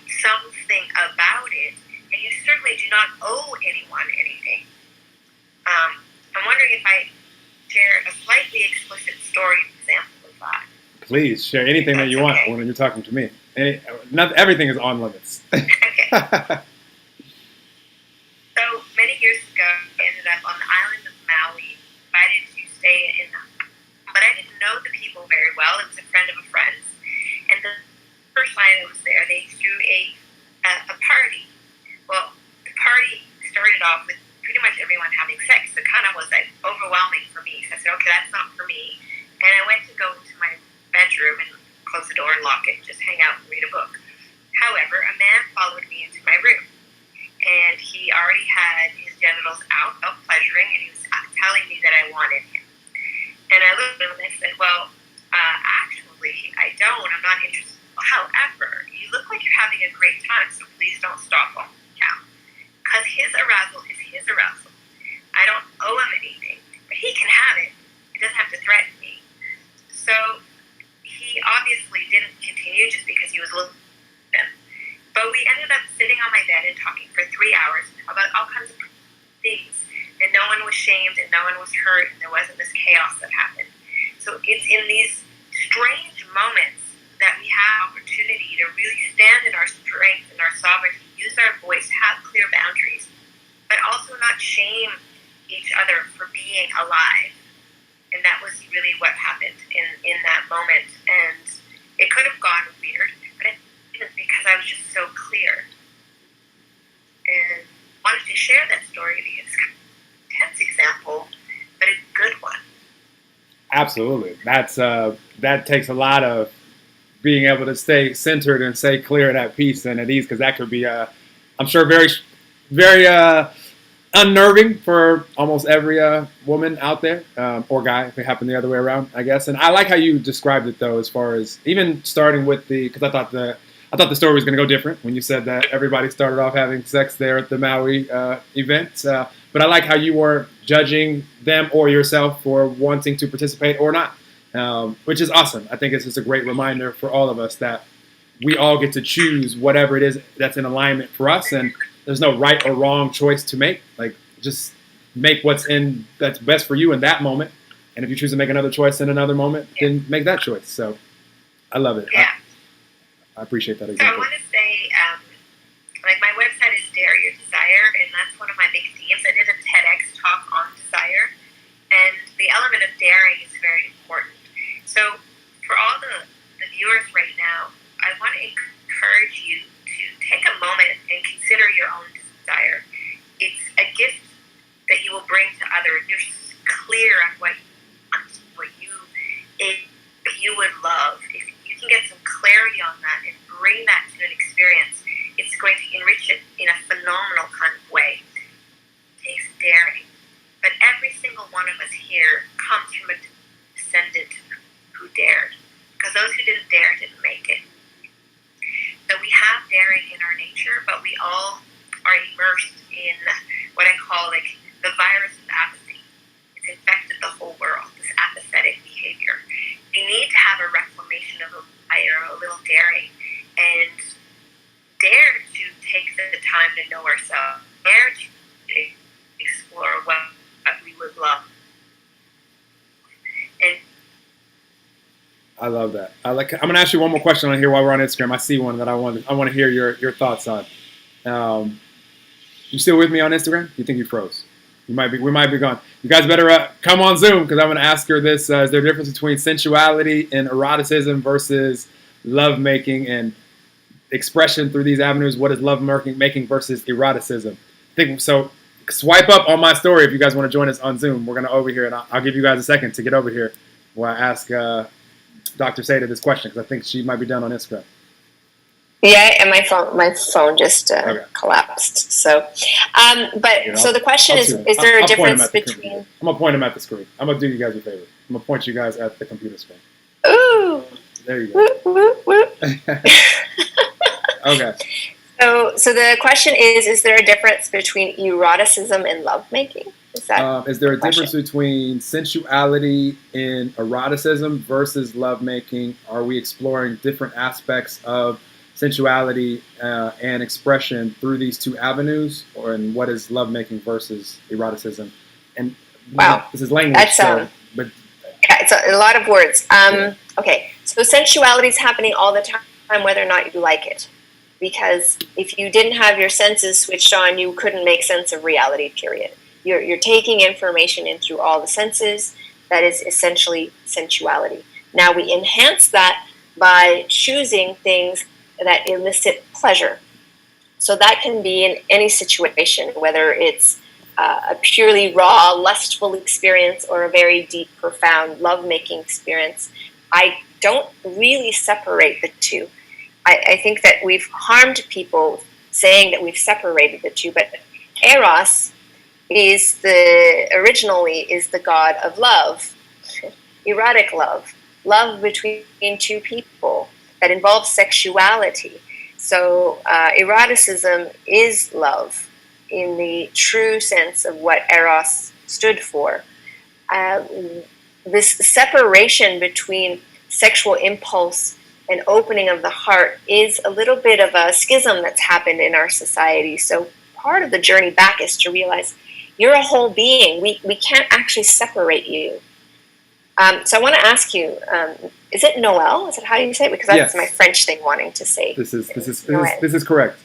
something about it. And you certainly do not owe anyone anything. I'm wondering if I share a slightly explicit story example of that. Please share anything that you want when you're talking to me. Not everything is on limits. Okay. So many years ago, I ended up on the island of Maui, invited to stay in, but I didn't know the people very well. It was a friend of a friend's, and the first night I was there, they threw a party. Well, the party started off with pretty much everyone having sex. So it kind of was like overwhelming for me. So I said, okay, that's not for me. And I went to go into my bedroom and close the door and lock it, just hang out and read a book. However, a man followed me into my room, and he already had his genitals out, pleasuring, and he was telling me that I wanted him. And I looked at him and I said, well, actually, I don't. I'm not interested. However, you look like you're having a great time, so please don't stop on count. Because his arousal is his arousal. I don't owe him anything, but he can have it. He doesn't have to threaten me. So he obviously didn't continue just because he was looking at him. But we ended up sitting on my bed and talking for 3 hours about all kinds of things. And no one was shamed and no one was hurt, and there wasn't this chaos that happened. So it's in these strange moments that we have opportunity to really stand in our strength and our sovereignty, use our voice, have clear boundaries, but also not shame each other for being alive. And that was really what happened in that moment. And it could have gone weird, but it didn't, because I was just so clear. And I wanted to share that story because it's kind of an intense example, but it's a good one. Absolutely. That takes a lot of being able to stay centered and stay clear and at peace and at ease, because that could be, I'm sure, very, very unnerving for almost every woman out there, or guy, if it happened the other way around, I guess. And I like how you described it, though, as far as even starting with because I thought the story was going to go different when you said that everybody started off having sex there at the Maui event. But I like how you weren't judging them or yourself for wanting to participate or not, which is awesome. I think it's just a great reminder for all of us that we all get to choose whatever it is that's in alignment for us, and there's no right or wrong choice to make. Like, just make that's best for you in that moment. And if you choose to make another choice in another moment, then make that choice. So I love it. Yeah. I appreciate that So I example. want to say, like my website is Dare Your Desire, and that's one of my big themes. I did a TEDx talk on desire, and the element of daring is very important. So for all the viewers right now, I want to encourage you to take a moment and consider your own desire. It's a gift that you will bring to others. You're clear on what you want, what you would love. If you can get some clarity on that and bring that to an experience, it's going to enrich it in a phenomenal kind of way. It takes daring. But every single one of us here comes from a descendant who dared. Because those who didn't dare didn't make it. So we have daring in our nature, but we all are immersed in what I call like the virus of apathy. It's infected the whole world, this apathetic behavior. We need to have a reclamation of a desire, a little daring, and dare to take the time to know ourselves, dare to explore what we would love. And I love that. I'm going to ask you one more question on here while we're on Instagram. I see one that I want to hear your thoughts on. You still with me on Instagram? You think you froze? We might be gone. You guys better come on Zoom, because I'm going to ask her this. Is there a difference between sensuality and eroticism versus lovemaking and expression through these avenues? What is lovemaking versus eroticism? So swipe up on my story if you guys want to join us on Zoom. We're going to over here, and I'll give you guys a second to get over here while I ask Dr. Saida this question, because I think she might be done on Instagram. Yeah, and my phone just collapsed. So, so the question is there a difference between? I'm gonna point them at the screen. I'm gonna do you guys a favor. I'm gonna point you guys at the computer screen. Ooh. There you go. Whoop, whoop, whoop. Okay. So the question is there a difference between eroticism and lovemaking? Is there a difference between sensuality in eroticism versus lovemaking? Are we exploring different aspects of sensuality and expression through these two avenues? And what is lovemaking versus eroticism? And wow, this is language. That's, but yeah, it's a lot of words. Okay, so sensuality is happening all the time, whether or not you like it. Because if you didn't have your senses switched on, you couldn't make sense of reality, period. You're taking information in through all the senses. That is essentially sensuality. Now we enhance that by choosing things that elicit pleasure. So that can be in any situation, whether it's a purely raw, lustful experience or a very deep, profound, love-making experience. I don't really separate the two. I think that we've harmed people saying that we've separated the two, but Eros originally is the god of love, erotic love, love between two people that involves sexuality. So eroticism is love in the true sense of what Eros stood for. This separation between sexual impulse and opening of the heart is a little bit of a schism that's happened in our society. So part of the journey back is to realize you're a whole being. We can't actually separate you. So I want to ask you, is it Noel? Is it how you say it? Because that's my French thing wanting to say. This is correct.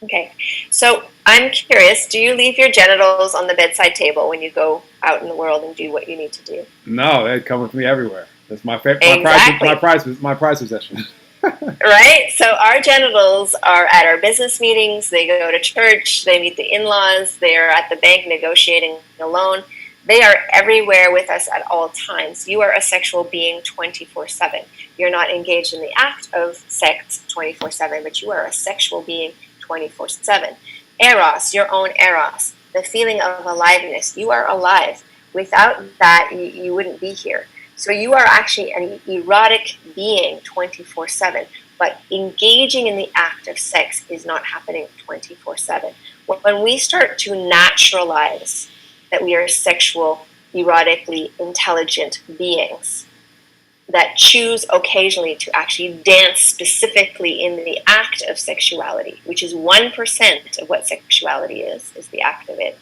Okay. So I'm curious, do you leave your genitals on the bedside table when you go out in the world and do what you need to do? No, they come with me everywhere. That's my prize possession. Right? So our genitals are at our business meetings, they go to church, they meet the in-laws, they are at the bank negotiating a loan. They are everywhere with us at all times. You are a sexual being 24/7. You're not engaged in the act of sex 24/7, but you are a sexual being 24/7. Eros, your own Eros, the feeling of aliveness. You are alive. Without that, you wouldn't be here. So you are actually an erotic being 24/7. But engaging in the act of sex is not happening 24/7. When we start to naturalize that we are sexual, erotically intelligent beings that choose occasionally to actually dance specifically in the act of sexuality, which is 1% of what sexuality is the act of it,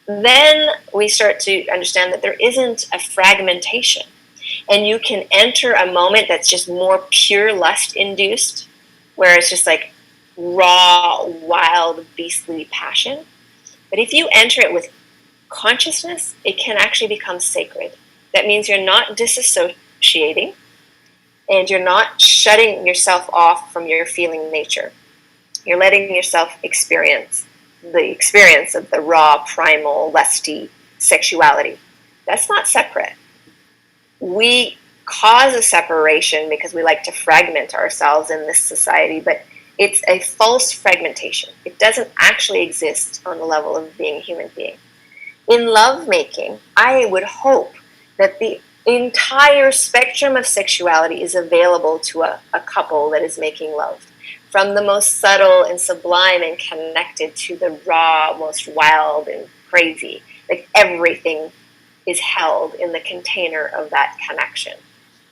then we start to understand that there isn't a fragmentation. And you can enter a moment that's just more pure lust induced, where it's just like raw, wild, beastly passion. But if you enter it with consciousness, it can actually become sacred. That means you're not disassociating and you're not shutting yourself off from your feeling nature. You're letting yourself experience the experience of the raw, primal, lusty sexuality. That's not separate. We cause a separation because we like to fragment ourselves in this society, but it's a false fragmentation. It doesn't actually exist on the level of being a human being. In lovemaking, I would hope that the entire spectrum of sexuality is available to a couple that is making love. From the most subtle and sublime and connected to the raw, most wild and crazy. Like everything is held in the container of that connection.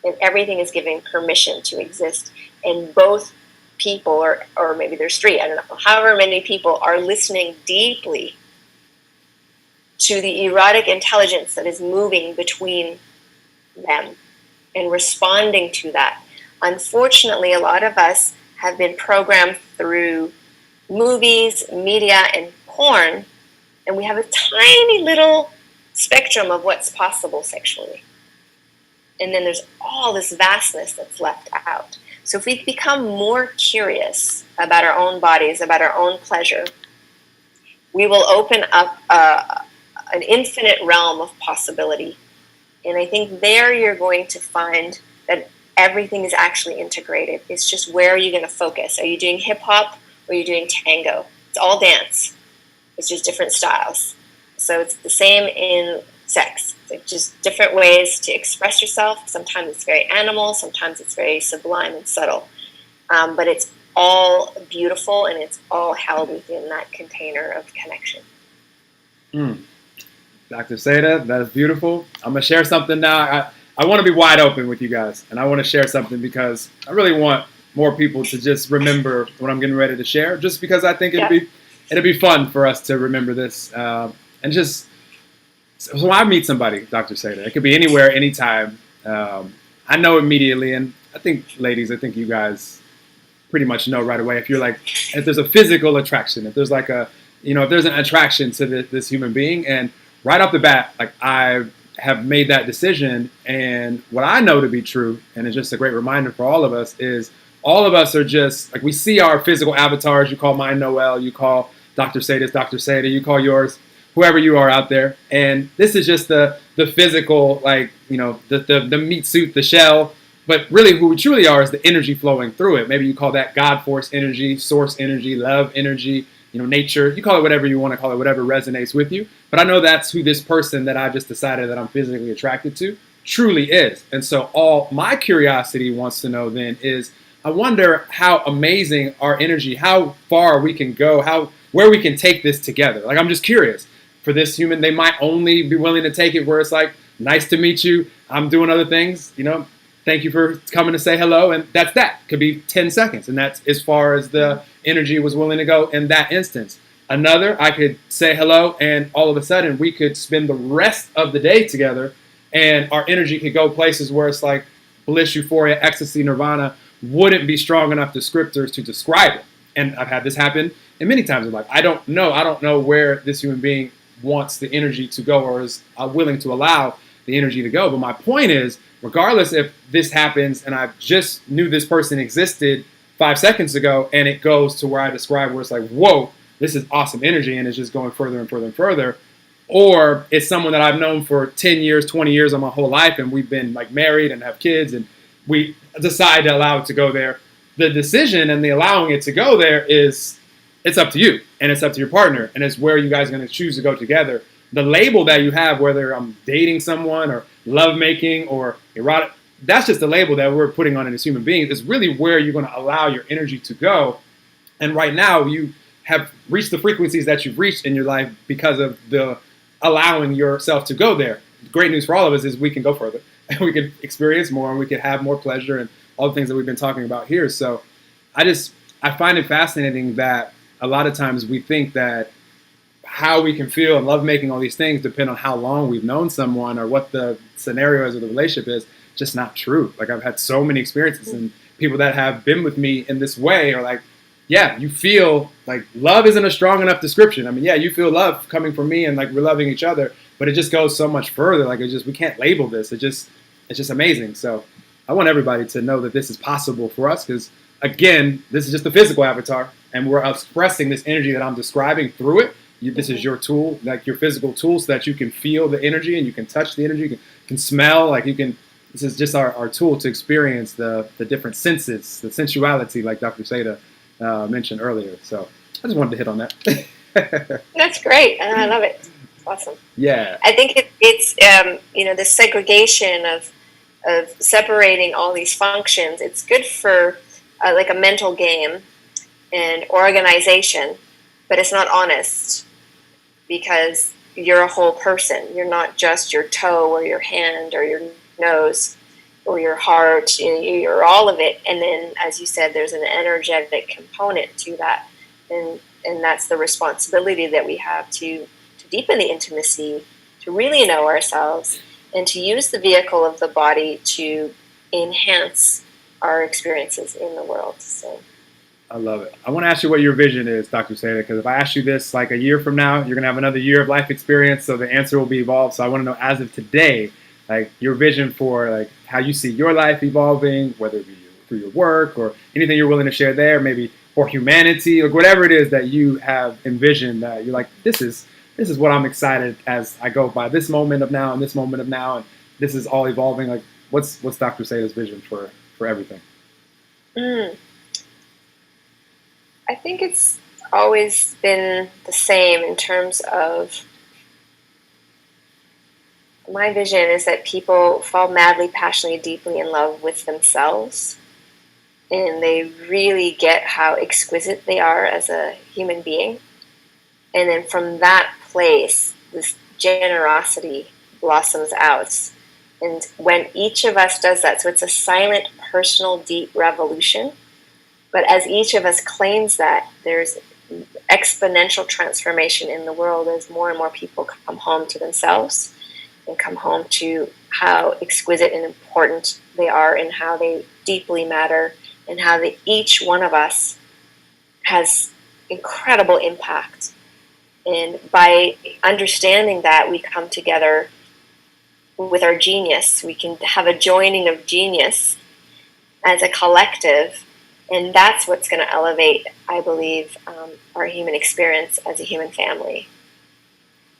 And everything is given permission to exist. And both people, or maybe there's three, I don't know, however many people are listening deeply to the erotic intelligence that is moving between them and responding to that. Unfortunately, a lot of us have been programmed through movies, media, and porn, and we have a tiny little spectrum of what's possible sexually. And then there's all this vastness that's left out. So if we become more curious about our own bodies, about our own pleasure, we will open up an infinite realm of possibility. And I think there you're going to find that everything is actually integrated. It's just where are you going to focus? Are you doing hip hop or are you doing tango? It's all dance. It's just different styles. So it's the same in sex. It's like just different ways to express yourself. Sometimes it's very animal. Sometimes it's very sublime and subtle. But it's all beautiful and it's all held within that container of connection. Dr. Saida, that is beautiful. I'm going to share something now. I want to be wide open with you guys. And I want to share something because I really want more people to just remember what I'm getting ready to share. Just because I think it'd be fun for us to remember this. And just, so when I meet somebody, Dr. Saida, it could be anywhere, anytime. I know immediately, and I think, ladies, I think you guys pretty much know right away. If there's a physical attraction, if there's like if there's an attraction to this human being, and right off the bat, like I have made that decision, and what I know to be true, and it's just a great reminder for all of us, is all of us are just, like we see our physical avatars. You call mine Noel, you call Dr. Saida's Dr. Saida, you call yours whoever you are out there. And this is just the physical, the meat suit, the shell. But really who we truly are is the energy flowing through it. Maybe you call that God force energy, source energy, love energy, nature. You call it whatever you want to call it, whatever resonates with you. But I know that's who this person that I just decided that I'm physically attracted to truly is. And so all my curiosity wants to know then is, I wonder how amazing our energy, how far we can go, where we can take this together. Like, I'm just curious. For this human, they might only be willing to take it where it's like, nice to meet you. I'm doing other things, thank you for coming to say hello. And that's that. Could be 10 seconds. And that's as far as the energy was willing to go in that instance. Another, I could say hello, and all of a sudden we could spend the rest of the day together, and our energy could go places where it's like bliss, euphoria, ecstasy, nirvana wouldn't be strong enough descriptors to describe it. And I've had this happen in many times in life. I don't know where this human being wants the energy to go or is willing to allow the energy to go. But my point is, regardless if this happens and I just knew this person existed 5 seconds ago and it goes to where I described where it's like, whoa, this is awesome energy and it's just going further and further and further. Or it's someone that I've known for 10 years, 20 years of my whole life, and we've been like married and have kids, and we decide to allow it to go there. The decision and the allowing it to go there is it's up to you, and it's up to your partner, and it's where you guys are going to choose to go together. The label that you have, whether I'm dating someone or lovemaking or erotic, that's just the label that we're putting on it as human beings. It's really where you're going to allow your energy to go. And right now, you have reached the frequencies that you've reached in your life because of the allowing yourself to go there. The great news for all of us is we can go further, and we can experience more, and we can have more pleasure, and all the things that we've been talking about here. So I find it fascinating that a lot of times we think that how we can feel and lovemaking, all these things, depend on how long we've known someone or what the scenario is or the relationship is. Just not true. Like, I've had so many experiences, and people that have been with me in this way are like, yeah, you feel like love isn't a strong enough description. I mean, yeah, you feel love coming from me, and like we're loving each other, but it just goes so much further. Like, we can't label this. It's just amazing. So I want everybody to know that this is possible for us, because again, this is just the physical avatar, and we're expressing this energy that I'm describing through it. This is your tool, like your physical tool, so that you can feel the energy and you can touch the energy, you can smell, like you can. This is just our tool to experience the different senses, the sensuality, like Dr. Saida mentioned earlier. So I just wanted to hit on that. That's great. I love it. It's awesome. Yeah. I think it's the segregation of separating all these functions. It's good for like a mental game and organization, but it's not honest, because you're a whole person. You're not just your toe or your hand or your nose or your heart. You're all of it. And then, as you said, there's an energetic component to that, and that's the responsibility that we have to deepen the intimacy, to really know ourselves, and to use the vehicle of the body to enhance our experiences in the world. So I love it. I want to ask you what your vision is, Dr. Saida, because if I ask you this like a year from now, you're going to have another year of life experience, so the answer will be evolved. So I want to know, as of today, like your vision for like how you see your life evolving, whether it be through your work or anything you're willing to share there, maybe for humanity or whatever it is that you have envisioned, that you're like, this is what I'm excited as I go by this moment of now and this moment of now, and this is all evolving. Like, what's Dr. Saida's vision for everything? I think it's always been the same in terms of my vision is that people fall madly, passionately, deeply in love with themselves, and they really get how exquisite they are as a human being. And then from that place, this generosity blossoms out. And when each of us does that, so it's a silent, personal, deep revolution. But as each of us claims that, there's exponential transformation in the world as more and more people come home to themselves and come home to how exquisite and important they are, and how they deeply matter, and how each one of us has incredible impact. And by understanding that, we come together with our genius. We can have a joining of genius as a collective. And that's what's going to elevate, I believe, our human experience as a human family.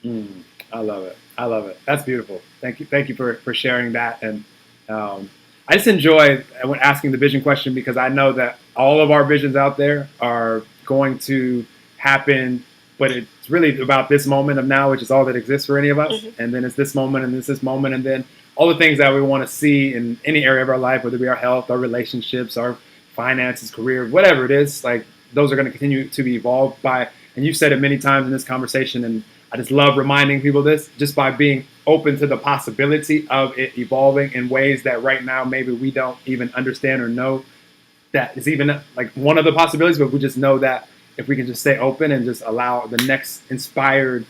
I love it. I love it. That's beautiful. Thank you for sharing that. And I just enjoy asking the vision question, because I know that all of our visions out there are going to happen, but it's really about this moment of now, which is all that exists for any of us. Mm-hmm. And then it's this moment, and this moment, and then all the things that we want to see in any area of our life, whether it be our health, our relationships, our finances, career, whatever it is, like those are going to continue to be evolved by, and you've said it many times in this conversation, and I just love reminding people this, just by being open to the possibility of it evolving in ways that right now maybe we don't even understand or know that is even like one of the possibilities, but we just know that if we can just stay open and just allow the next inspired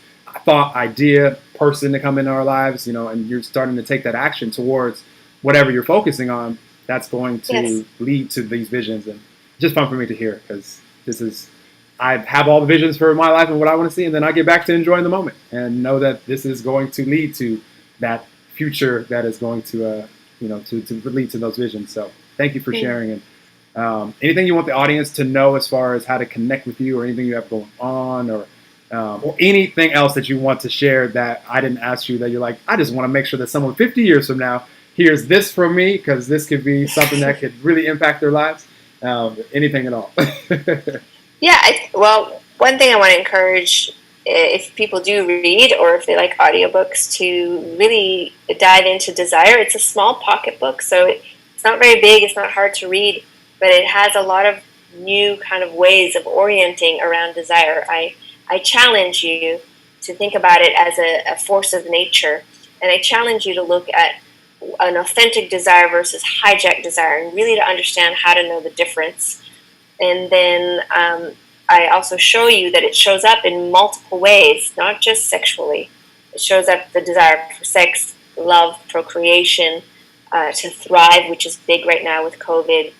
thought, idea, person to come into our lives, and you're starting to take that action towards whatever you're focusing on, that's going to lead to these visions. And it's just fun for me to hear, because I have all the visions for my life and what I want to see, and then I get back to enjoying the moment and know that this is going to lead to that future that is going to, to lead to those visions. So thank you for sharing. And anything you want the audience to know as far as how to connect with you, or anything you have going on, or anything else that you want to share that I didn't ask you, that you're like, I just want to make sure that someone 50 years from now hears this from me, because this could be something that could really impact their lives. Anything at all. Yeah, well, one thing I want to encourage, if people do read or if they like audiobooks, to really dive into Desire. It's a small pocket book, so it's not very big, it's not hard to read, but it has a lot of new kind of ways of orienting around desire. I challenge you to think about it as a force of nature, and I challenge you to look at an authentic desire versus hijacked desire, and really to understand how to know the difference. And then I also show you that it shows up in multiple ways, not just sexually. It shows up the desire for sex, love, procreation, to thrive, which is big right now with COVID,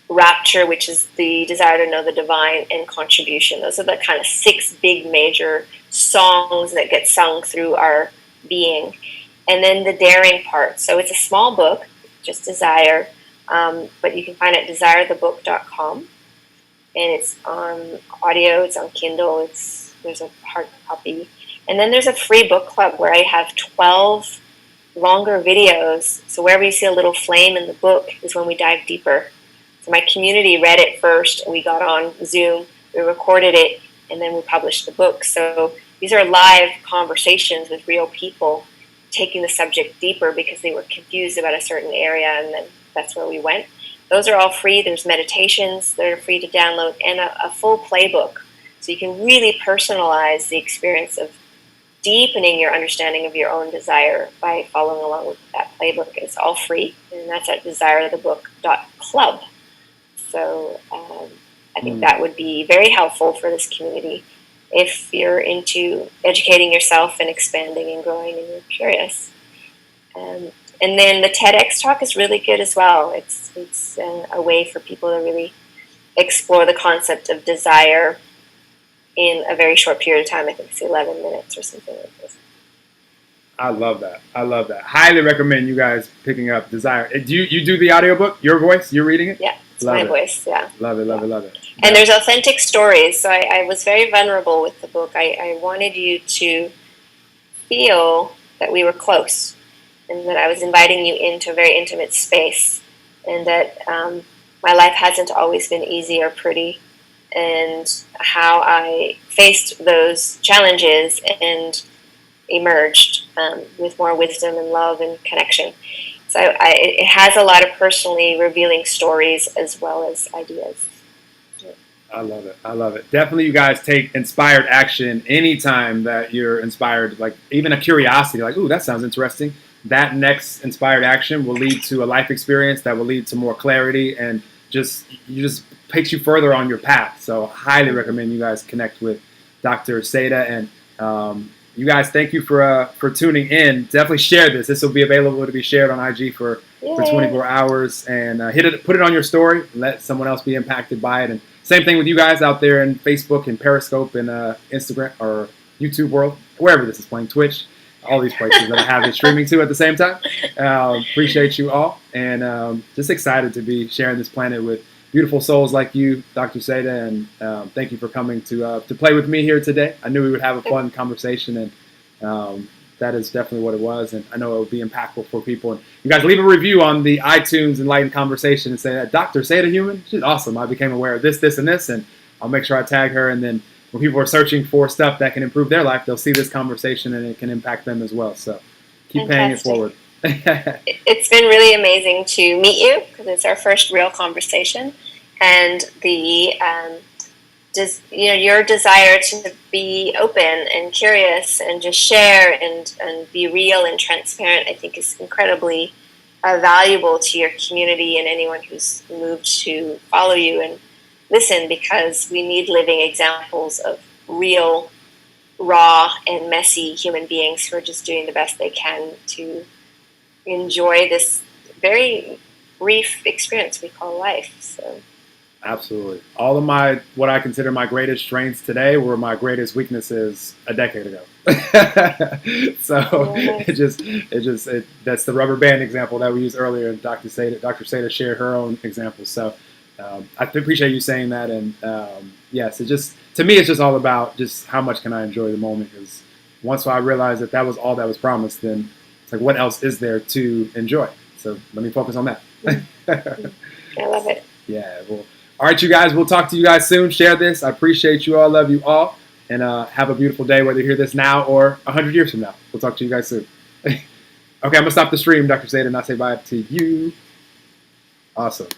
rapture, which is the desire to know the divine, and contribution. Those are the kind of 6 big major songs that get sung through our being. And then the daring part. So it's a small book, just Desire, but you can find it at desirethebook.com. And it's on audio, it's on Kindle, there's a hard copy. And then there's a free book club where I have 12 longer videos. So wherever you see a little flame in the book is when we dive deeper. So my community read it first, and we got on Zoom, we recorded it, and then we published the book. So these are live conversations with real people taking the subject deeper because they were confused about a certain area, and then that's where we went. Those are all free. There's meditations that are free to download, and a full playbook. So you can really personalize the experience of deepening your understanding of your own desire by following along with that playbook. It's all free, and that's at desirethebook.club. So I think that would be very helpful for this community if you're into educating yourself and expanding and growing and you're curious. And then the TEDx talk is really good as well. It's a way for people to really explore the concept of desire in a very short period of time. I think it's 11 minutes or something like this. I love that. Highly recommend you guys picking up Desire. Do you do the audiobook? Your voice? You're reading it? Yeah, it's my voice. Yeah. Love it. And there's authentic stories. So I was very vulnerable with the book. I wanted you to feel that we were close, and that I was inviting you into a very intimate space, and that my life hasn't always been easy or pretty, and how I faced those challenges and emerged with more wisdom and love and connection. So it has a lot of personally revealing stories as well as ideas. I love it. Definitely you guys take inspired action anytime that you're inspired, like even a curiosity, like, ooh, that sounds interesting. That next inspired action will lead to a life experience that will lead to more clarity, and just takes you further on your path. So highly recommend you guys connect with Dr. Saida, and you guys, thank you for tuning in. Definitely share this. This will be available to be shared on IG for 24 hours, and put it on your story. Let someone else be impacted by it. And same thing with you guys out there in Facebook and Periscope and Instagram or YouTube world, wherever this is playing, Twitch, all these places that I have it streaming to at the same time. Appreciate you all, and just excited to be sharing this planet with beautiful souls like you, Dr. Saida, and thank you for coming to play with me here today. I knew we would have a fun conversation, and that is definitely what it was, and I know it will be impactful for people. And you guys leave a review on the iTunes Enlightened Conversation and say that Dr. Saida Human, she's awesome. I became aware of this, and this, and I'll make sure I tag her. And then when people are searching for stuff that can improve their life, they'll see this conversation and it can impact them as well. So keep paying it forward. It's been really amazing to meet you, because it's our first real conversation, and the your desire to be open and curious and just share and be real and transparent, I think, is incredibly valuable to your community and anyone who's moved to follow you and listen, because we need living examples of real, raw, and messy human beings who are just doing the best they can to enjoy this very brief experience we call life. So. Absolutely. All of what I consider my greatest strengths today were my greatest weaknesses a decade ago. So that's the rubber band example that we used earlier. And Dr. Saida shared her own examples. So I appreciate you saying that. And yes, to me, it's just all about just how much can I enjoy the moment. Because once I realized that was all that was promised, then it's like, what else is there to enjoy? So let me focus on that. I love it. Yeah. Well, All right, you guys. We'll talk to you guys soon. Share this. I appreciate you all. Love you all. And have a beautiful day, whether you hear this now or 100 years from now. We'll talk to you guys soon. Okay, I'm going to stop the stream, Dr. Saida, and I'll say bye to you. Awesome.